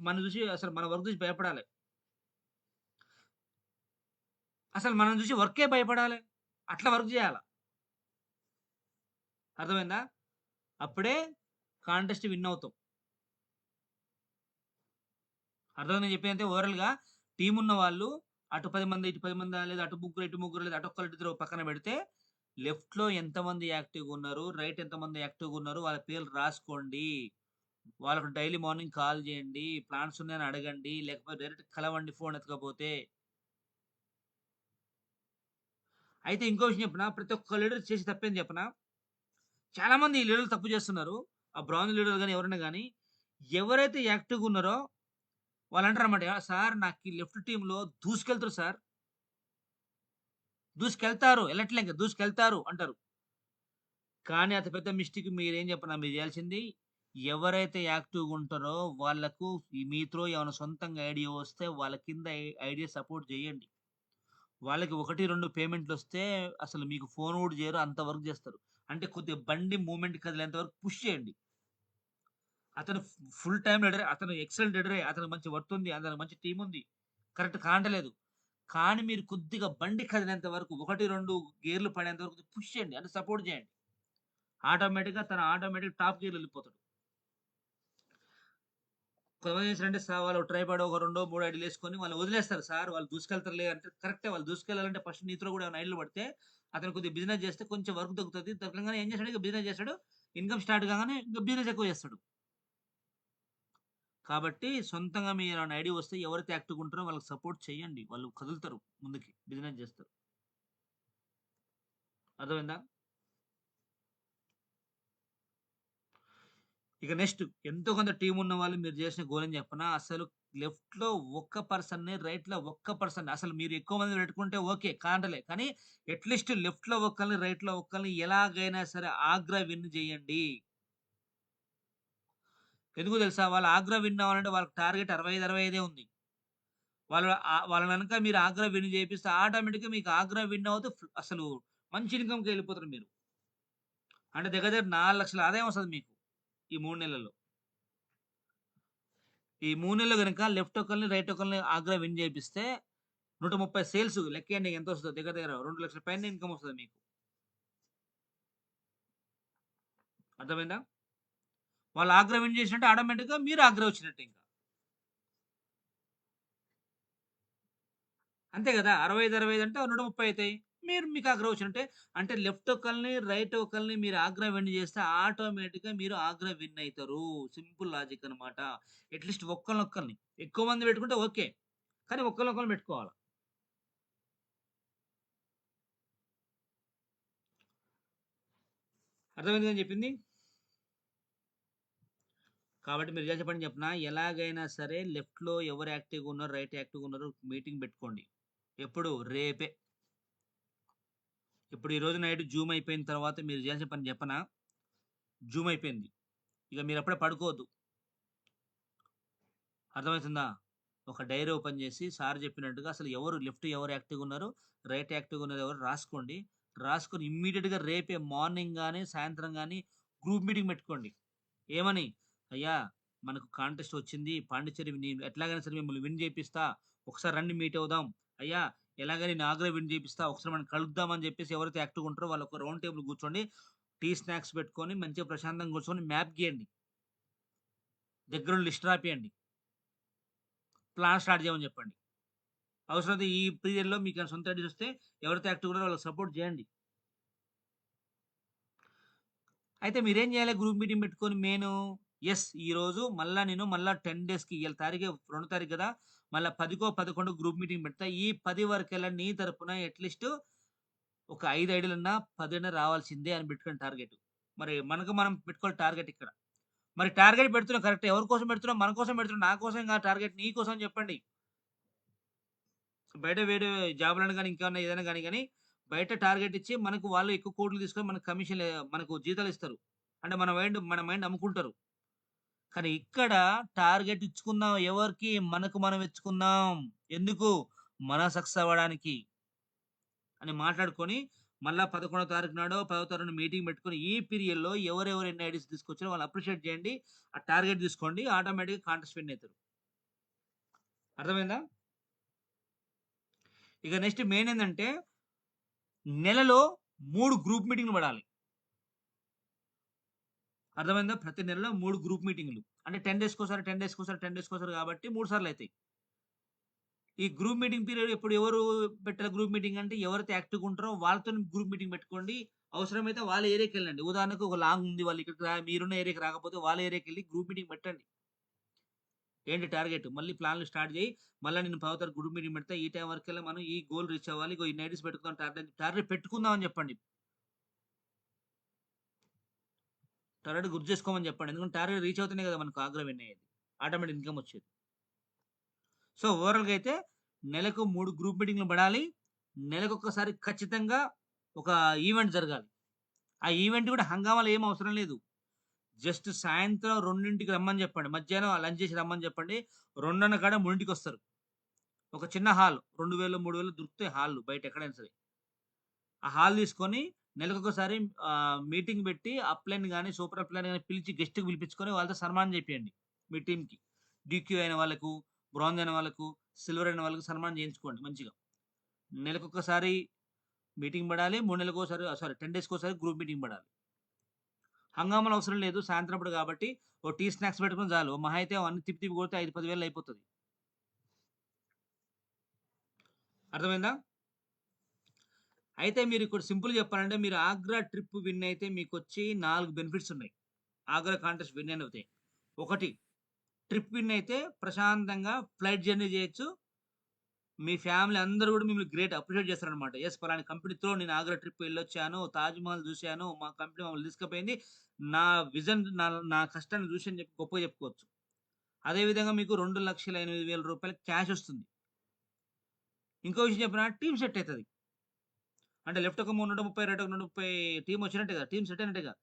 మనం చూసి అసలు మన వర్క్ చూసి భయపడాలి. అసలు మనం చూసి వర్కే భయపడాలి. అట్లా వర్క్ చేయాల. అర్థమైందా? అప్పుడే కాంటెస్ట్ విన్ అవుతాం. అర్థమైందా నేను చెప్పేదంటే ఓవరాల్‌గా టీమ్ ఉన్న వాళ్ళు అటు 10 మంది, ఇటు 10 మందా లేదా అటు ముగ్గురు, ఇటు ముగ్గురు లేదా అటు ఒక్కళ్ళు, ఇటు ఇద్దరు పక్కన పెడితే లెఫ్ట్‌లో ఎంతమంది యాక్టివ్‌గా ఉన్నారు, రైట్ ఎంతమంది యాక్టివ్‌గా ఉన్నారు వాళ్ళ పేర్లు రాసుకోండి. వాళ్ళకి డైలీ మార్నింగ్ కాల్ చేయండి. ప్లాన్స్ ఉన్నాయని అడగండి. లేకపోతే డైరెక్ట్ కలవండి ఫోన్ ఎత్తకపోతే. అయితే ఇంకో విషయం చెప్పనా? ప్రతి ఒక్క లీడర్ చేసే తప్పేంటి చెప్పనా? చాలా మంది ఈ లీడర్లు తప్పు చేస్తున్నారు. ఆ బ్రాంజ్ లీడర్ గాని ఎవరైనా గాని, ఎవరైతే యాక్టివ్‌గా ఉన్నారో వాళ్ళంటారన్నమాట. "సార్ నాకీ లెఫ్ట్ టీమ్‌లో దూసుకెళ్తారు సార్. దూసుకెళ్తారు. ఎళ్ళట్లే ఇంక దూసుకెళ్తారు" అంటారు. కానీ అతి పెద్ద మిస్టేక్ మీరేం చెప్పనా మీరు చేయాల్సింది, ఎవరైతే యాక్టివ్‌గా ఉంటారో వాళ్ళకు మీ త్రో ఏమైనా సొంతంగా ఐడియా వస్తే వాళ్ళ కింద ఐడియా సపోర్ట్ చేయండి. వాళ్ళకి 1, 2 పేమెంట్‌లొస్తే అసలు మీకు ఫోన్ కూడా చేయరు. అంత వర్క్ చేస్తారు. అంటే కొద్దిగా బండి మూవ్‌మెంట్ కదిలేంత వరకు పుష్ చేయండి. అతను ఫుల్ టైమ్ లీడరే. అతను ఎక్సలెంట్ లీడరే. అతనికి మంచి వర్త్ ఉంది. అతనికి మంచి టీమ్ ఉంది. కరెక్ట్ కాంటలేదు. కానీ మీరు కొద్దిగా బండి కదిలేంత వరకు 1, 2 గేర్‌లు పడేంత వరకు పుష్ చేయండి. అంటే సపోర్ట్ చేయండి. ఆటోమేటిక్‌గా టాప్ గేర్‌లో ఎళ్ళిపోతాడు. కొంతమంది ఏం చేస్తారంటే వాళ్ళు ట్రైపాడ్ ఒక రెండో, మూడో ఐడీలేసుకొని వాళ్ళు వదిలేస్తారు. సార్ వాళ్ళు దూసుకెళ్తారులే అంటే కరెక్టే వాళ్ళు దూసుకెళ్ళాలంటే ఫస్ట్ నీతిలో కూడా ఏమైనా ఐడీలు పడితే అతను కొద్దిగా బిజినెస్ చేస్తే కొంచెం వర్క్ దొరుకుతది. దొరకంగానే ఏం చేస్తాడు ఇక బిజినెస్ చేస్తాడు. ఇన్‌కమ్ స్టార్ట్ కాగానే ఇంక బిజినెస్ ఎక్కువ చేస్తాడు. కాబట్టి సొంతంగా మీరేమైనా ఐడియా వస్తే ఎవరైతే యాక్టివ్‌గా ఉంటారో వాళ్ళకి సపోర్ట్ చేయండి. వాళ్ళు కదులుతారు ముందుకి. బిజినెస్ చేస్తారు. అర్థమైందా? ఇక నెక్స్ట్ ఎంతో కొంత టీమ్ ఉన్న వాళ్ళు మీరు చేసిన గోల్ ఏం చెప్పనా? అసలు లెఫ్ట్‌లో ఒక్క పర్సన్‌ని, రైట్‌లో ఒక్క పర్సన్‌ని అసలు మీరు ఎక్కువ మందిని పెట్టుకుంటే ఓకే. కాంటలే. కానీ అట్‌లీస్ట్ లెఫ్ట్‌లో ఒక్కళ్ళని, రైట్‌లో ఒక్కళ్ళని ఎలాగైనా సరే ఆగ్రా విన్ చేయండి. ఎందుకో తెలుసా? వాళ్ళు ఆగ్రా విన్ అవ్వాలంటే వాళ్ళకి టార్గెట్ 65, 65 ఉంది. వాళ్ళ గనక మీరు ఆగ్రా విన్ చేపిస్తే ఆటోమేటిక్‌గా మీకు ఆగ్రా విన్ అవుతే అసలు మంచి ఇన్‌కమ్‌కెళ్ళిపోతారు మీరు. అంటే దగ్గర దగ్గర 4,00,000 ఆదాయం వస్తది మీకు ఈ 3 నెలల్లో. ఈ 3 నెలల్లో గనక లెఫ్ట్ ఒకళ్ళని, రైట్ ఒకళ్ళని ఆగ్రా విన్ చేపిస్తే 130 సేల్స్ లెక్కేయండి ఎంతొస్తదో దగ్గర దగ్గర 2,00,000 పైనే ఇన్‌కమ్ వస్తది మీకు. అర్థమైందా? వాళ్ళు ఆగ్రా విన్ చేసినట్టే ఆటోమేటిక్‌గా మీరు ఆగ్రా వచ్చినట్టే ఇంక. అంతే గదా! 65, 65 అంటే 130 అయితాయి. మీకు ఆగ్రా వచ్చినట్టే. అంటే లెఫ్ట్ ఒకళ్ళని, రైట్ ఒకళ్ళని మీరు ఆగ్రా విన్ చేస్తే ఆటోమేటిక్‌గా మీరు ఆగ్రా విన్ అయితారు. సింపుల్ లాజిక్ అన్నమాట. అట్‌లీస్ట్ ఒక్కళ్ళనొక్కళ్ళని. ఎక్కువ మంది పెట్టుకుంటే ఓకే. కానీ ఒక్కళ్ళనొక్కళ్ళని పెట్టుకోవాల. అర్థమైంది అని చెప్పింది. కాబట్టి మీరు చేసే పని చెప్పనా, ఎలాగైనా సరే లెఫ్ట్‌లో ఎవరు యాక్టివ్‌గా ఉన్నారు, రైట్ యాక్టివ్‌గా ఉన్నారో మీటింగ్ పెట్టుకోండి. ఎప్పుడు? రేపే. ఇప్పుడు ఈరోజు నైట్ జూమ్ అయిపోయిన తర్వాత మీరు చేయాల్సిన పని చెప్పనా? జూమ్ అయిపోయింది. ఇక మీరప్పుడే పడుకోవద్దు. అర్థమవుతుందా? ఒక డైరీ ఓపెన్ చేసి సార్ చెప్పినట్టుగా అసలు ఎవరు లెఫ్ట్ ఎవరు యాక్టివ్‌గా ఉన్నారు, రైట్ యాక్టివ్‌గా ఉన్నది ఎవరు రాసుకోండి. రాసుకొని ఇమ్మీడియేట్‌గా రేపే మార్నింగ్ గాని, సాయంత్రం గాని గ్రూప్ మీటింగ్ పెట్టుకోండి. ఏమని? "అయ్యా! మనకు కాంటెస్ట్ వచ్చింది. పాండిచ్చేరి ఎట్లాగైనా సరే మిమ్మల్ని విన్ చేపిస్తా. ఒకసారి రండి మీట్ అవుదాం. అయ్యా! ఎలాగైనా నేను ఆగ్రా విన్ చేపిస్తా. ఒకసారి మనం కలుద్దాం" అని చెప్పేసి ఎవరైతే యాక్టివ్‌గా ఉంటారో వాళ్ళు ఒక రౌండ్ టేబుల్ కూర్చోండి. టీ, స్నాక్స్ పెట్టుకొని మంచిగా ప్రశాంతంగా కూర్చొని మ్యాప్ గీయండి. దగ్గరుండి లిస్ట్ రాపియండి. ప్లాన్ స్టార్ట్ చేయమని చెప్పండి. అవసరమైతే ఈ పీరియడ్‌లో మీకేమైనా సొంత ఐడియాస్ వస్తే ఎవరైతే యాక్టివ్‌గా ఉన్నారో వాళ్ళకి సపోర్ట్ చేయండి. అయితే మీరేం చేయాలి గ్రూప్ మీటింగ్ పెట్టుకొని ఈరోజు మళ్ళా 10 డేస్‌కి ఇయాల తారీఖు 2 తారీఖు కదా! మళ్ళా 10కో, 11 గ్రూప్ మీటింగ్ పెడతా. ఈ 10 వరకల్లా నీ తరపున అట్‌లీస్ట్ ఒక 5 ఐడీలన్నా, 10 అయినా రావాల్సిందే అని పెట్టుకోండి టార్గెట్. మరి మనకు మనం పెట్టుకోవాలి టార్గెట్ ఇక్కడ. మరి టార్గెట్ పెడుతున్నాం కరెక్టే. ఎవరి కోసం పెడుతున్నాం? మన కోసం పెడుతున్నాం. నా కోసం కాదు టార్గెట్ నీ కోసం అని చెప్పండి. బయట వేరే జాబ్‌లను గాని, ఇంకేమన్నా ఏదైనా గాని బయట టార్గెట్ ఇచ్చి మనకు వాళ్ళు ఎక్కువ కోట్లు తీసుకొని మనకు కమిషన్‌లు మనకు జీతాలిస్తారు. అంటే మన మైండ్ అమ్ముకుంటారు. కానీ ఇక్కడ టార్గెట్ ఇచ్చుకుందాం ఎవరికి? మనకు మనం ఇచ్చుకుందాం. ఎందుకు? మనం సక్సెస్ అవ్వడానికి అని మాట్లాడుకొని మళ్ళా 11వ తారీఖు నాడో, 10వ తారీఖున మీటింగ్ పెట్టుకొని ఈ పీరియడ్‌లో ఎవరెవరు ఎన్ని ఐడీస్ తీసుకొచ్చారో వాళ్ళని అప్రిషియేట్ చేయండి. ఆ టార్గెట్ తీసుకోండి. ఆటోమేటిక్‌గా కాంటెస్ట్ విన్ అయితారు. అర్థమైందా? ఇక నెక్స్ట్ మెయిన్ ఏందంటే నెలలో 3 గ్రూప్ మీటింగ్‌లు పడాలి. అర్థమైందా? ప్రతి నెలలో 3 గ్రూప్ మీటింగ్‌లు. అంటే 10 డేస్‌కోసారి, 10 డేస్‌కోసారి, 10 డేస్‌కోసారి కాబట్టి 3 సార్లయితాయి. ఈ గ్రూప్ మీటింగ్ పీరియడ్ ఎప్పుడు ఎవరు పెట్టాలి గ్రూప్ మీటింగ్ అంటే ఎవరైతే యాక్టివ్‌గా ఉంటారో వాళ్ళతోని గ్రూప్ మీటింగ్ పెట్టుకోండి. అవసరమైతే వాళ్ళ ఏరియాకెళ్ళండి. ఉదాహరణకు ఒక లాంగ్ ఉంది వాళ్ళు ఇక్కడికి మీరున్న ఏరియాకి రాకపోతే వాళ్ళ ఏరియాకెళ్ళి గ్రూప్ మీటింగ్ పెట్టండి. ఏంటి టార్గెట్? మళ్ళీ ప్లాన్‌లు స్టార్ట్ చేయి. మళ్ళా నేను 10వ తారీఖు గ్రూప్ మీటింగ్ పెడతా. ఈ టైం వరకల్లా మనం ఈ గోల్ రీచ్ అవ్వాలి. ఇగో ఇన్ని ఐడీస్ పెట్టుకుందాం టార్గెట్ పెట్టుకుందాం అని చెప్పండి. టార్గెట్ గుర్తు చేసుకోమని చెప్పండి. ఎందుకంటే టార్గెట్ రీచ్ అవుతేనే కదా మనకు ఆగ్రా విన్ అయ్యేది. ఆటోమేటిక్ ఇన్‌కమ్ వచ్చేది. సో, ఓవరాల్‌గా అయితే నెలకు 3 గ్రూప్ మీటింగ్‌లు పడాలి. నెలకొకసారి ఖచ్చితంగా ఒక ఈవెంట్ జరగాలి. ఆ ఈవెంట్ కూడా హంగామాలో ఏమి అవసరం లేదు. జస్ట్ సాయంత్రం 2కి రమ్మని చెప్పండి. మధ్యాహ్నం లంచ్ చేసి రమ్మని చెప్పండి. 2:00 కాడ 3:00కొస్తారు. ఒక చిన్న హాల్ 2000, 3000 దొరుకుతాయి హాల్‌లు బయట ఎక్కడైనా సరే. ఆ హాల్ తీసుకొని నెలకొకసారి మీటింగ్ పెట్టి అప్‌లైన్ గాని, సూపర్ అప్‌లైన్ గాని పిలిచి గెస్ట్‌కి పిలిపించుకొని వాళ్ళతో సన్మానం చేపియండి మీ టీమ్‌కి. డీక్యూ అయిన వాళ్ళకు, బ్రాంజ్ అయిన వాళ్ళకు, సిల్వర్ అయిన వాళ్ళకి సన్మానం చేయించుకోండి మంచిగా. నెలకొకసారి మీటింగ్ పడాలి. 3 నెలలకోసారి 10 డేస్‌కోసారి గ్రూప్ మీటింగ్ పడాలి. హంగామాలు అవసరం లేదు. సాయంత్రం పూట కాబట్టి ఓ టీ, స్నాక్స్ పెట్టుకొని చాలు. మహా అయితే అవన్నీ తిప్పి తిప్పి కొడితే 5, 10 వేలలో అయిపోతది. అర్థమైందా? అయితే మీరిక్కడ సింపుల్‌గా చెప్పాలంటే మీరు ఆగ్రా ట్రిప్ విన్ అయితే మీకొచ్చి 4 బెనిఫిట్స్ ఉన్నాయి. ఆగ్రా కాంటెస్ట్ విన్ అయినవుతే. ఒకటి ట్రిప్ విన్ అయితే ప్రశాంతంగా ఫ్లైట్ జర్నీ చేయొచ్చు. మీ ఫ్యామిలీ అందరూ కూడా మిమ్మల్ని గ్రేట్ అప్రిషియేట్ చేస్తారనమాట. యెస్ పలానా కంపెనీ త్రూ నేను ఆగ్రా ట్రిప్ వెళ్ళొచ్చాను. తాజ్‌మహల్ చూసాను. మా కంపెనీ మమ్మల్ని తీసుకుపోయింది. నా విజన్ నా కష్టాన్ని చూసి అని చెప్పి గొప్పగా చెప్పుకోవచ్చు. అదే విధంగా మీకు రూ. 2,08,000 క్యాష్ ఒస్తుంది. ఇంకో విషయం చెప్పనా టీమ్ సెట్ అయితది. అంటే లెఫ్ట్ ఒక 130, రైట్ ఒక 130 టీమ్ వచ్చినట్టే కదా! టీమ్ సెట్ అయినట్టేగా.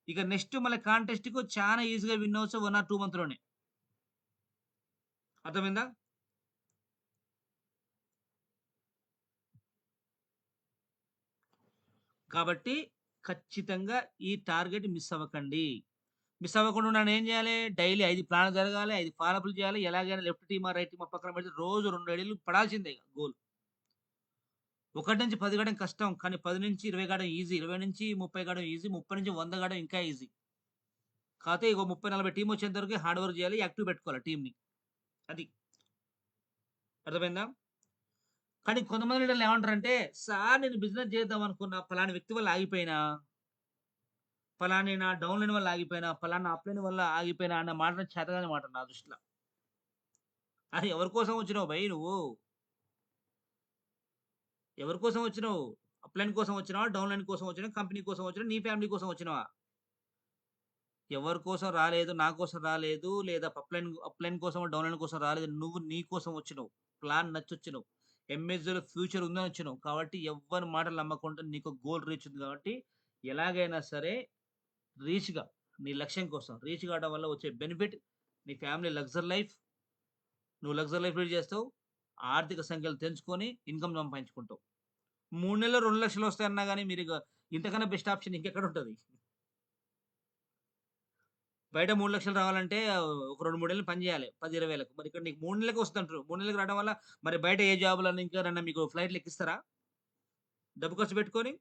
ఇక నెక్స్ట్ మళ్ళీ కాంటెస్ట్‌కు చానా ఈజీగా విన్ అవ్వచ్చు 1 ఆర్ 2 మంత్‌లోనే. అర్థమైందా? కాబట్టి ఖచ్చితంగా ఈ టార్గెట్ మిస్ అవ్వకండి. మిస్ అవ్వకుండా ఉండాలంటే ఏం చేయాలి? డైలీ 5 ప్లాన్లు జరగాలి. 5 ఫాలో అప్‌లు చేయాలి. ఎలాగైనా లెఫ్ట్ టీమా, రైట్ టీమా పక్కన పెడితే రోజు 2 ఐడీలు పడాల్సిందే ఇగ గోల్. 1-10 కావడం కష్టం. కానీ 10-20 కావడం ఈజీ. 20-30 కావడం ఈజీ. 30-100 కావడం ఇంకా ఈజీ. కాపోతే ఇగో 30, 40 టీమ్ వచ్చేంత వరకే హార్డ్ వర్క్ చేయాలి. యాక్టివ్ పెట్టుకోవాలి టీమ్‌ని. అది. అర్థమైందా? కానీ కొంతమంది లీడర్లు ఏమంటారంటే, సార్ నేను బిజినెస్ చేద్దాం అనుకున్నా. పలానా వ్యక్తి వల్ల ఆగిపోయినా. పలానా నా డౌన్‌లైన్ వల్ల ఆగిపోయినా. పలానా అప్‌లైన్ వల్ల ఆగిపోయినా అన్న మాట చేతకాని మాట నా దృష్టిలో. అరె! ఎవరి కోసం వచ్చినావు భయ్ నువ్వు? ఎవరి కోసం వచ్చినావు? అప్‌లైన్ కోసం వచ్చినావా? డౌన్‌లైన్ కోసం వచ్చినావా? కంపెనీ కోసం వచ్చినావా? నీ ఫ్యామిలీ కోసం వచ్చినావా? ఎవరి కోసం రాలేదు, నా కోసం రాలేదు, లేదా అప్‌లైన్ కోసమో, డౌన్‌లైన్ కోసం రాలేదు. నువ్వు నీ కోసం వచ్చినవు. ప్లాన్ నచ్చొచ్చినవు. ఎంఎస్‌లో ఫ్యూచర్ ఉందని వచ్చినవు. కాబట్టి ఎవ్వరి మాటలు నమ్మకుండా నీకు గోల్ రీచ్ ఉంది కాబట్టి ఎలాగైనా సరే రీచ్‌గా నీ లక్ష్యం కోసం రీచ్ కావడం వల్ల వచ్చే బెనిఫిట్ నీ ఫ్యామిలీ లగ్జరీ లైఫ్. నువ్వు లగ్జరీ లైఫ్ లీడ్ చేస్తావు. ఆర్థిక సంఖ్యలు తెంచుకొని ఇన్‌కమ్ సంపాదించుకుంటావు. 3 నెలల్లో 2,00,000 వస్తాయన్నా గాని మీరిగ ఇంతకన్నా బెస్ట్ ఆప్షన్ ఇంకెక్కడుంటది? బయట 3,00,000 రావాలంటే ఒక 2, 3 ఏళ్ళు పని చేయాలి. 10, 20,000కు. మరి ఇక్కడ నీకు 3 నెల్లకే వస్తదంటుర్రు. 3 నెల్లకి రావడం వల్ల మరి బయట ఏ జాబ్‌లన్నా ఇంకెవరన్నా మీకు ఫ్లైట్‌లు ఎక్కిస్తారా? డబ్బు ఖర్చు పెట్టుకొని?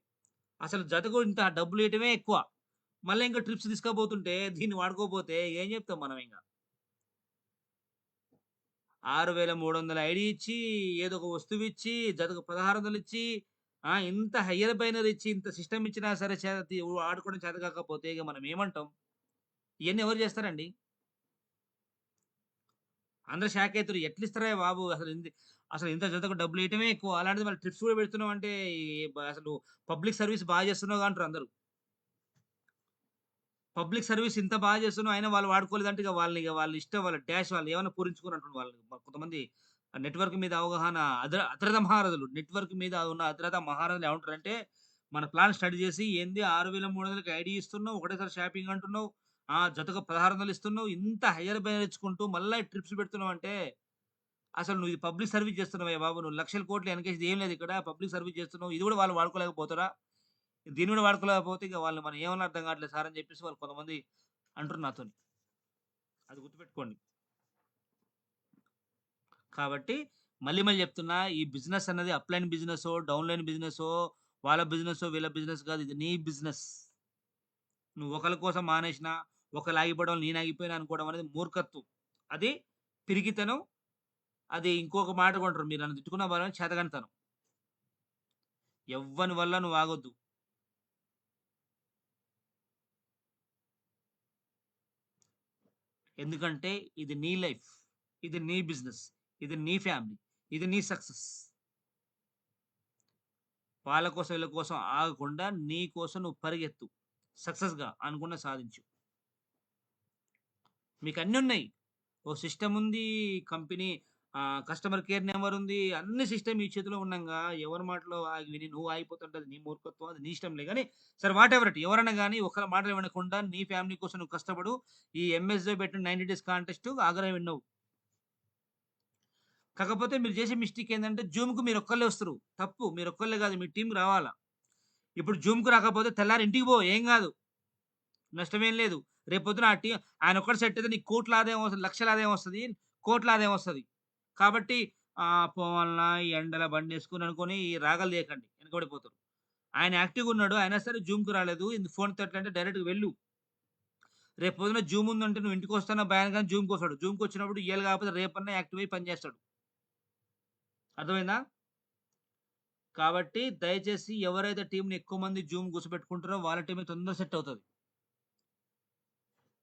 అసలు జతకు ఇంత డబ్బులియటమే ఎక్కువ. మళ్ళా ఇంకా ట్రిప్స్ తీసుకపోతుంటే దీన్ని వాడుకోకపోతే ఏం చెప్తాం మనమింగ? 6,300 ఐడీ ఇచ్చి, ఏదో ఒక వస్తువిచ్చి, జతకు 1,600 ఇచ్చి, ఇంత హైయర్ బైనర్ ఇచ్చి, ఇంత సిస్టమ్ ఇచ్చినా సరే వాడుకోవడం చేత కాకపోతే ఇగ మనం ఏమంటాం? ఇయన్నీ ఎవరు చేస్తారండి? అందరూ షాకయితుర్రు. ఎట్లిస్తారయ్య బాబు! అసలు ఇంత జతకు డబ్బులియటమే ఎక్కువ. అలాంటిది మళ్ళీ ట్రిప్స్ కూడా పెడుతున్నావంటే అసలు పబ్లిక్ సర్విస్ బాగా చేస్తున్నావుగా అంటారు అందరూ. పబ్లిక్ సర్విస్ ఇంత బాగా చేస్తున్నావు అయినా వాళ్ళు వాడుకోలేదంటే ఇగ వాళ్ళ ఇష్టం వాళ్ళ డాష్ వాళ్ళు ఏమన్నా పూరించుకోరంటున్నారు వాళ్ళు. కొంతమంది నెట్‌వర్క్ మీద అవగాహన అతిరథ మహారథులు. నెట్‌వర్క్ మీద ఉన్న అతిరథ మహారథులు ఏమంటారంటే, మన ప్లాన్ స్టడీ చేసి ఏంది 6,300కి ఐడీ ఇస్తున్నావు. ఒకటేసారి షాపింగ్ అంటున్నావు. జతకు 1,600 ఇస్తున్నావు. ఇంత హైయర్ బేర్ ఇచ్చుకుంటూ మళ్ళా ట్రిప్స్ పెడుతున్నావంటే, అసలు నువ్వు ఇది పబ్లిక్ సర్విస్ చేస్తున్నావయ్య బాబు! నువ్వు లక్షల కోట్లు ఎనకేసింది ఏం లేదు ఇక్కడ. పబ్లిక్ సర్విస్ చేస్తున్నావు. ఇది కూడా వాళ్ళు వాడుకోలేకపోతారా? దీన్ని కూడా వాడుకోలేకపోతే ఇక వాళ్ళని మనం ఏమనాలో అర్థం కావట్లేదు సార్ అని చెప్పేసి వాళ్ళు కొంతమంది అంటుర్రు నాతోని. అది గుర్తుపెట్టుకోండి. కాబట్టి మళ్ళీ చెప్తున్నా ఈ బిజినెస్ అన్నది అప్‌లైన్ బిజినెసో, డౌన్‌లైన్ బిజినెసో, వాళ్ళ బిజినెసో, వీళ్ళ బిజినెస్ కాదు. ఇది నీ బిజినెస్. నువ్వు ఒకళ్ళ కోసం మానేసినా, ఒకళ్ళు ఆగిపోవడం వల్ల నేను ఆగిపోయాను అనుకోవడం అనేది మూర్ఖత్వం. అది పిరికితనం. అది ఇంకొక మాట కూడా అంటారు. మీరు నన్ను తిట్టుకున్నా పర్వాలేదు చేతగానితనం. ఎవ్వని వల్ల నువ్వు ఆగొద్దు. ఎందుకంటే ఇది నీ లైఫ్. ఇది నీ బిజినెస్. ఇది నీ ఫ్యామిలీ. ఇది నీ సక్సెస్. వాళ్ళ కోసం, వీళ్ళ కోసం ఆగకుండా నీ కోసం నువ్వు పరిగెత్తు. సక్సెస్‌గా అనుకున్నది సాధించు. మీకన్నున్నయి. ఓ సిస్టమ్ ఉంది. కంపెనీ కస్టమర్ కేర్ నంబర్ ఉంది. అన్ని సిస్టమ్ మీ చేతిలో ఉండంగా ఎవరి మాటలో విని నువ్వు ఆగిపోతుంటే అది నీ మూర్ఖత్వం. అది నీ ఇష్టంలే గాని సరే వాటెవర్ ఇట్. ఎవరైనా గాని ఒకళ్ళ మాటలు వినకుండా నీ ఫ్యామిలీ కోసం నువ్వు కష్టపడు. ఈ ఎంఎస్‌లో పెట్టిన 90 డేస్ కాంటెస్ట్ ఆగ్రహం విన్నవు. కాకపోతే మీరు చేసే మిస్టేక్ ఏందంటే జూమ్‌కి మీరొక్కళ్ళే వస్తుర్రు. తప్పు. మీరొక్కళ్ళే గాదు. మీ టీమ్ రావాలా. ఇప్పుడు జూమ్‌కి రాకపోతే తెల్లారి ఇంటికి పో. ఏం గాదు. నష్టమేం లేదు. రేపొద్దున ఆయనొక్కడు సెట్ అయితే నీకు కోట్ల ఆదాయం వస్తది. లక్షల ఆదాయం వస్తది. కోట్ల ఆదాయం వస్తది. కాబట్టి పోవాల్నా ఈ ఎండల బండేసుకొని అనుకోని రాగాలు చేయకండి. వెనకబడిపోతారు. ఆయన యాక్టివ్‌గున్నాడు. అయినా సరే జూమ్‌కి రాలేదు. ఫోన్‌తో ఎట్లంటే డైరెక్ట్‌గా వెళ్ళు. రేపు పొద్దున జూమ్ ఉందంటే నువ్వు ఇంటికొస్తానో భయానికి గాని జూమ్‌కొస్తాడు. జూమ్‌కొచ్చినప్పుడు ఇయాల కాకపోతే రేపన్నా యాక్టివ్ అయ్యి పని చేస్తాడు. అర్థమైందా? కాబట్టి దయచేసి ఎవరైతే టీమ్‌ని ఎక్కువ మంది జూమ్ కూర్చోబెట్టుకుంటారో వాళ్ళ టీమే తొందరగా సెట్ అవుతది.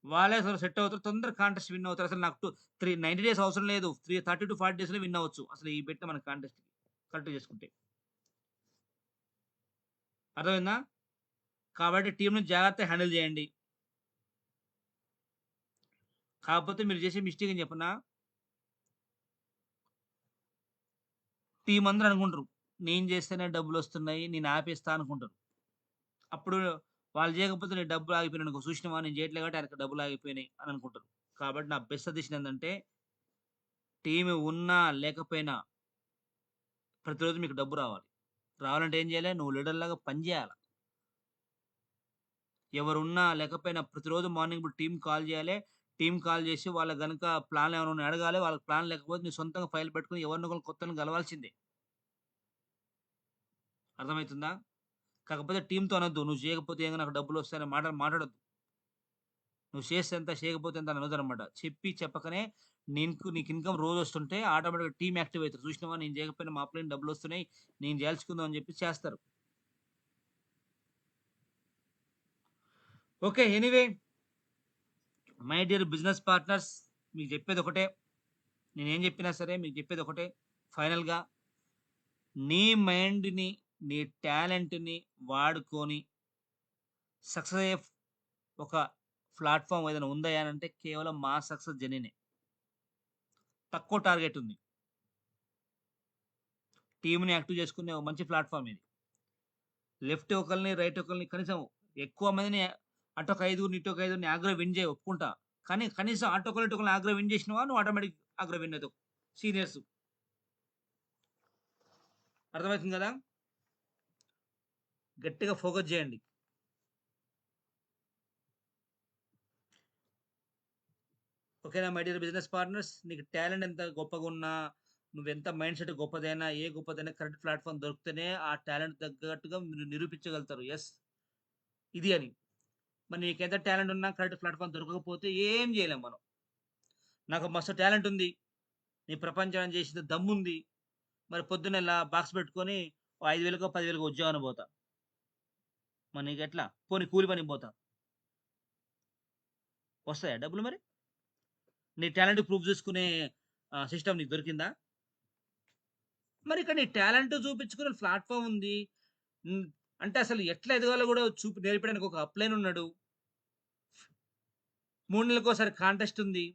వాళ్ళే అసలు సెట్ అవుతారు. తొందరగా కాంటెస్ట్ విన్ అవుతారు. అసలు నాకు 90 డేస్ అవసరం లేదు. 30-40 డేస్‌లో విన్ అవ్వచ్చు. అసలు ఈ బెట్ మన కాంటెస్ట్‌కి కరెక్ట్‌గా చేసుకుంటే. అర్థమైందా? కాబట్టి టీమ్‌ని జాగ్రత్తగా హ్యాండిల్ చేయండి. కాకపోతే మీరు చేసే మిస్టేక్ ఏం చెప్పనా? టీమ్ అందరూ అనుకుంటారు. నేను చేస్తేనే డబ్బులొస్తున్నాయి. నేను ఆపేస్తా అనుకుంటారు. అప్పుడు వాళ్ళు చేయకపోతే నీ డబ్బులు ఆగిపోయినాయనుకో చూసినవా నేను చేయట్లే కాబట్టి ఆయనకి డబ్బులు ఆగిపోయినాయి అని అనుకుంటారు. కాబట్టి నా బెస్ట్ సజెషన్ ఏందంటే టీమ్ ఉన్నా లేకపోయినా ప్రతిరోజు మీకు డబ్బు రావాలి. రావాలంటే ఏం చేయాలి? నువ్వు లీడర్‌లాగా పని చేయాల. ఎవరున్నా లేకపోయినా ప్రతిరోజు మార్నింగ్ ఇప్పుడు టీమ్ కాల్ చేయాలె. టీమ్ కాల్ చేసి వాళ్ళకి గనక ప్లాన్‌లు ఏమైనా ఉన్నాయా అడగాలి. వాళ్ళకి ప్లాన్ లేకపోతే నీ సొంతంగా ఫైల్ పెట్టుకొని ఎవరినో ఒకళ్ళని కొత్తోళ్ళని గలవాల్సిందే. అర్థమైతుందా? కాకపోతే టీమ్‌తో అనొద్దు. నువ్వు చేయకపోతే ఏంగా నాకు డబ్బులొస్తాయనే మాటలు మాట్లాడొద్దు. నువ్వు చేస్తే ఎంత, చేయకపోతే ఎంత అని అనొద్దనమాట. చెప్పకనే నీకు ఇన్‌కమ్ రోజొస్తుంటే ఆటోమేటిక్‌గా టీమ్ యాక్టివ్ అయితరు. చూసినవా నేను చేయకపోయినా మా అప్పులోని డబ్బులొస్తున్నాయి. నేను చేయాల్సుకుందాం అని చెప్పి చేస్తారు. Okay. Anyway my dear business partners మీకు చెప్పేదొకటే. నేనేం చెప్పినా సరే మీకు చెప్పేదొకటే. ఫైనల్‌గా నీ మైండ్‌ని, నీ టాలెంట్‌ని వాడుకొని సక్సెస్ అయ్యే ఒక ప్లాట్‌ఫార్మ్ ఏదైనా ఉందయ్యా అనంటే కేవలం మాస్ సక్సెస్ జర్నీనే. తక్కువ టార్గెట్ ఉంది. టీమ్‌ని యాక్టివ్ చేసుకునే ఒక మంచి ప్లాట్‌ఫార్మ్ ఇది. లెఫ్ట్ ఒకళ్ళని, రైట్ ఒకళ్ళని కనీసం ఎక్కువ మందిని అటొక 5గురిని, ఇటొక 5గురిని ఆగ్రో విన్ చేయి ఒప్పుకుంటా. కానీ కనీసం అటొకళ్ళు, ఇటొకళ్ళని ఆగ్రో విన్ చేసినవా నువ్వు ఆటోమేటిక్ ఆగ్రో విన్ అయితావు. సీనియర్స్. అర్థమవుతుంది గదా! గట్టిగా ఫోకస్ జేయండి. ఓకేనా మై డియర్ బిజినెస్ పార్ట్నర్స్. నీకు టాలెంట్ ఎంత గొప్పగున్నా, నువ్వెంత మైండ్ సెట్ గొప్పదైనా, ఏ గొప్పదైనా కరెక్ట్ ప్లాట్‌ఫార్మ్ దొరికితేనే ఆ టాలెంట్ తగ్గట్టుగా మీరు నిరూపించగలుగుతారు. యెస్. ఇది అని. మరి నీకెంత టాలెంట్ ఉన్నా కరెక్ట్ ప్లాట్‌ఫార్మ్ దొరకకపోతే ఏం జేయలేం మనం. నాకు మస్తు టాలెంట్ ఉంది. నేను ప్రపంచాన్ని జేసేంత దమ్ముంది. మరి పొద్దున్నే బాక్స్ పెట్టుకొని ఓ 5,000కో, 10,000కో ఉద్యోగానికి పోతా. మరి నీకెట్లా? పోనీ కూలి పనికి పోతా. వస్తాయా డబ్బులు మరి? నీ టాలెంట్ ప్రూవ్ చేసుకునే సిస్టమ్ నీకు దొరికిందా? మరి ఇక్కడ నీ టాలెంట్ చూపించుకునే ప్లాట్‌ఫార్మ్ ఉంది. హ్మ్. అంటే అసలు ఎట్లా ఎదగాలో గూడా నేర్పడానికి ఒక అప్‌లైన్ ఉన్నాడు. 3 నెలలకోసారి కాంటెస్ట్ ఉంది.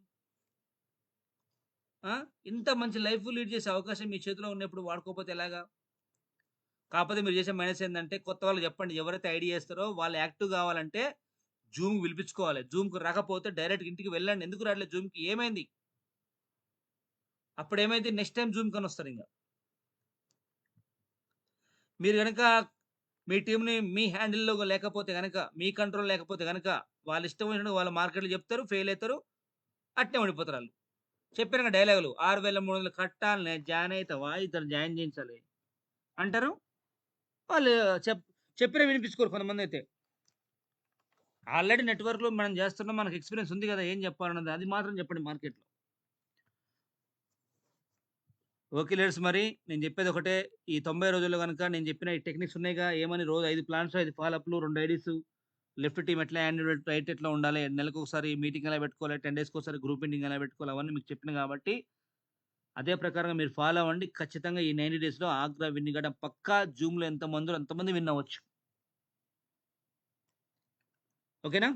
ఆ! ఇంత మంచి లైఫ్ లీడ్ చేసే అవకాశం మీ చేతిలో ఉన్నప్పుడు వాడుకోకపోతే ఎలాగా? కాకపోతే మీరు చేసే మైనస్ ఏందంటే కొత్త వాళ్ళకి చెప్పండి. ఎవరైతే ఐడీ చేస్తారో వాళ్ళు యాక్టివ్ కావాలంటే జూమ్‌కి పిలిపించుకోవాలి. జూమ్‌కి రాకపోతే డైరెక్ట్‌గా ఇంటికి వెళ్ళండి. ఎందుకు రాట్లేదు జూమ్‌కి ఏమైంది? అప్పుడేమైద్ది నెక్స్ట్ టైమ్ జూమ్‌కనొస్తారింక. మీరు గనక మీ టీమ్‌ని మీ హ్యాండిల్‌లో లేకపోతే గనక, మీ కంట్రోల్ లేకపోతే గనక, వాళ్ళ ఇష్టం వచ్చినట్టు వాళ్ళ మార్కెట్‌లో చెప్తారు, ఫెయిల్ అయితారు. అట్నే ఉండిపోతారాళ్ళు. చెప్పానుగా డైలాగులు 6,300 కట్టాల్నే జాయిన్ అయితావా? ఇద్దరు జాయిన్ చేయించాలి అంటారు. వాళ్ళు చెప్ చెప్పినా వినిపించుకోరు కొంతమందైతే. ఆల్రెడీ నెట్‌వర్క్‌లో మనం చేస్తున్నాం. మనకు ఎక్స్‌పీరియన్స్ ఉంది గదా! ఏం చెప్పాలన్నది అది మాత్రం చెప్పండి మార్కెట్‌లో. ఓకే లీడర్స్ మరి నేను చెప్పేదొకటే. ఈ 90 రోజుల్లో గనక నేను చెప్పిన ఈ టెక్నిక్స్ ఉన్నాయిగా ఏమని రోజు 5 ప్లాన్స్, 5 ఫాలో అప్‌లు, 2 ఐడీసు, లెఫ్ట్ టీమ్ ఎట్లా హ్యాండిల్ రైట్ ఎట్లా ఉండాలి, నెలకొకసారి మీటింగ్ ఎలా పెట్టుకోవాలి, 10 డేస్‌కోసారి గ్రూప్ మీటింగ్ ఎలా పెట్టుకోవాలి అవన్నీ మీకు చెప్పిన కాబట్టి అదే ప్రకారంగా మీరు ఫాలో అవ్వండి. ఖచ్చితంగా ఈ 90 డేస్‌లో ఆగ్రా విన్ కావడం పక్కా. జూమ్‌లో ఎంతమందో అంతమంది విన్ అవ్వచ్చు. ఓకేనా?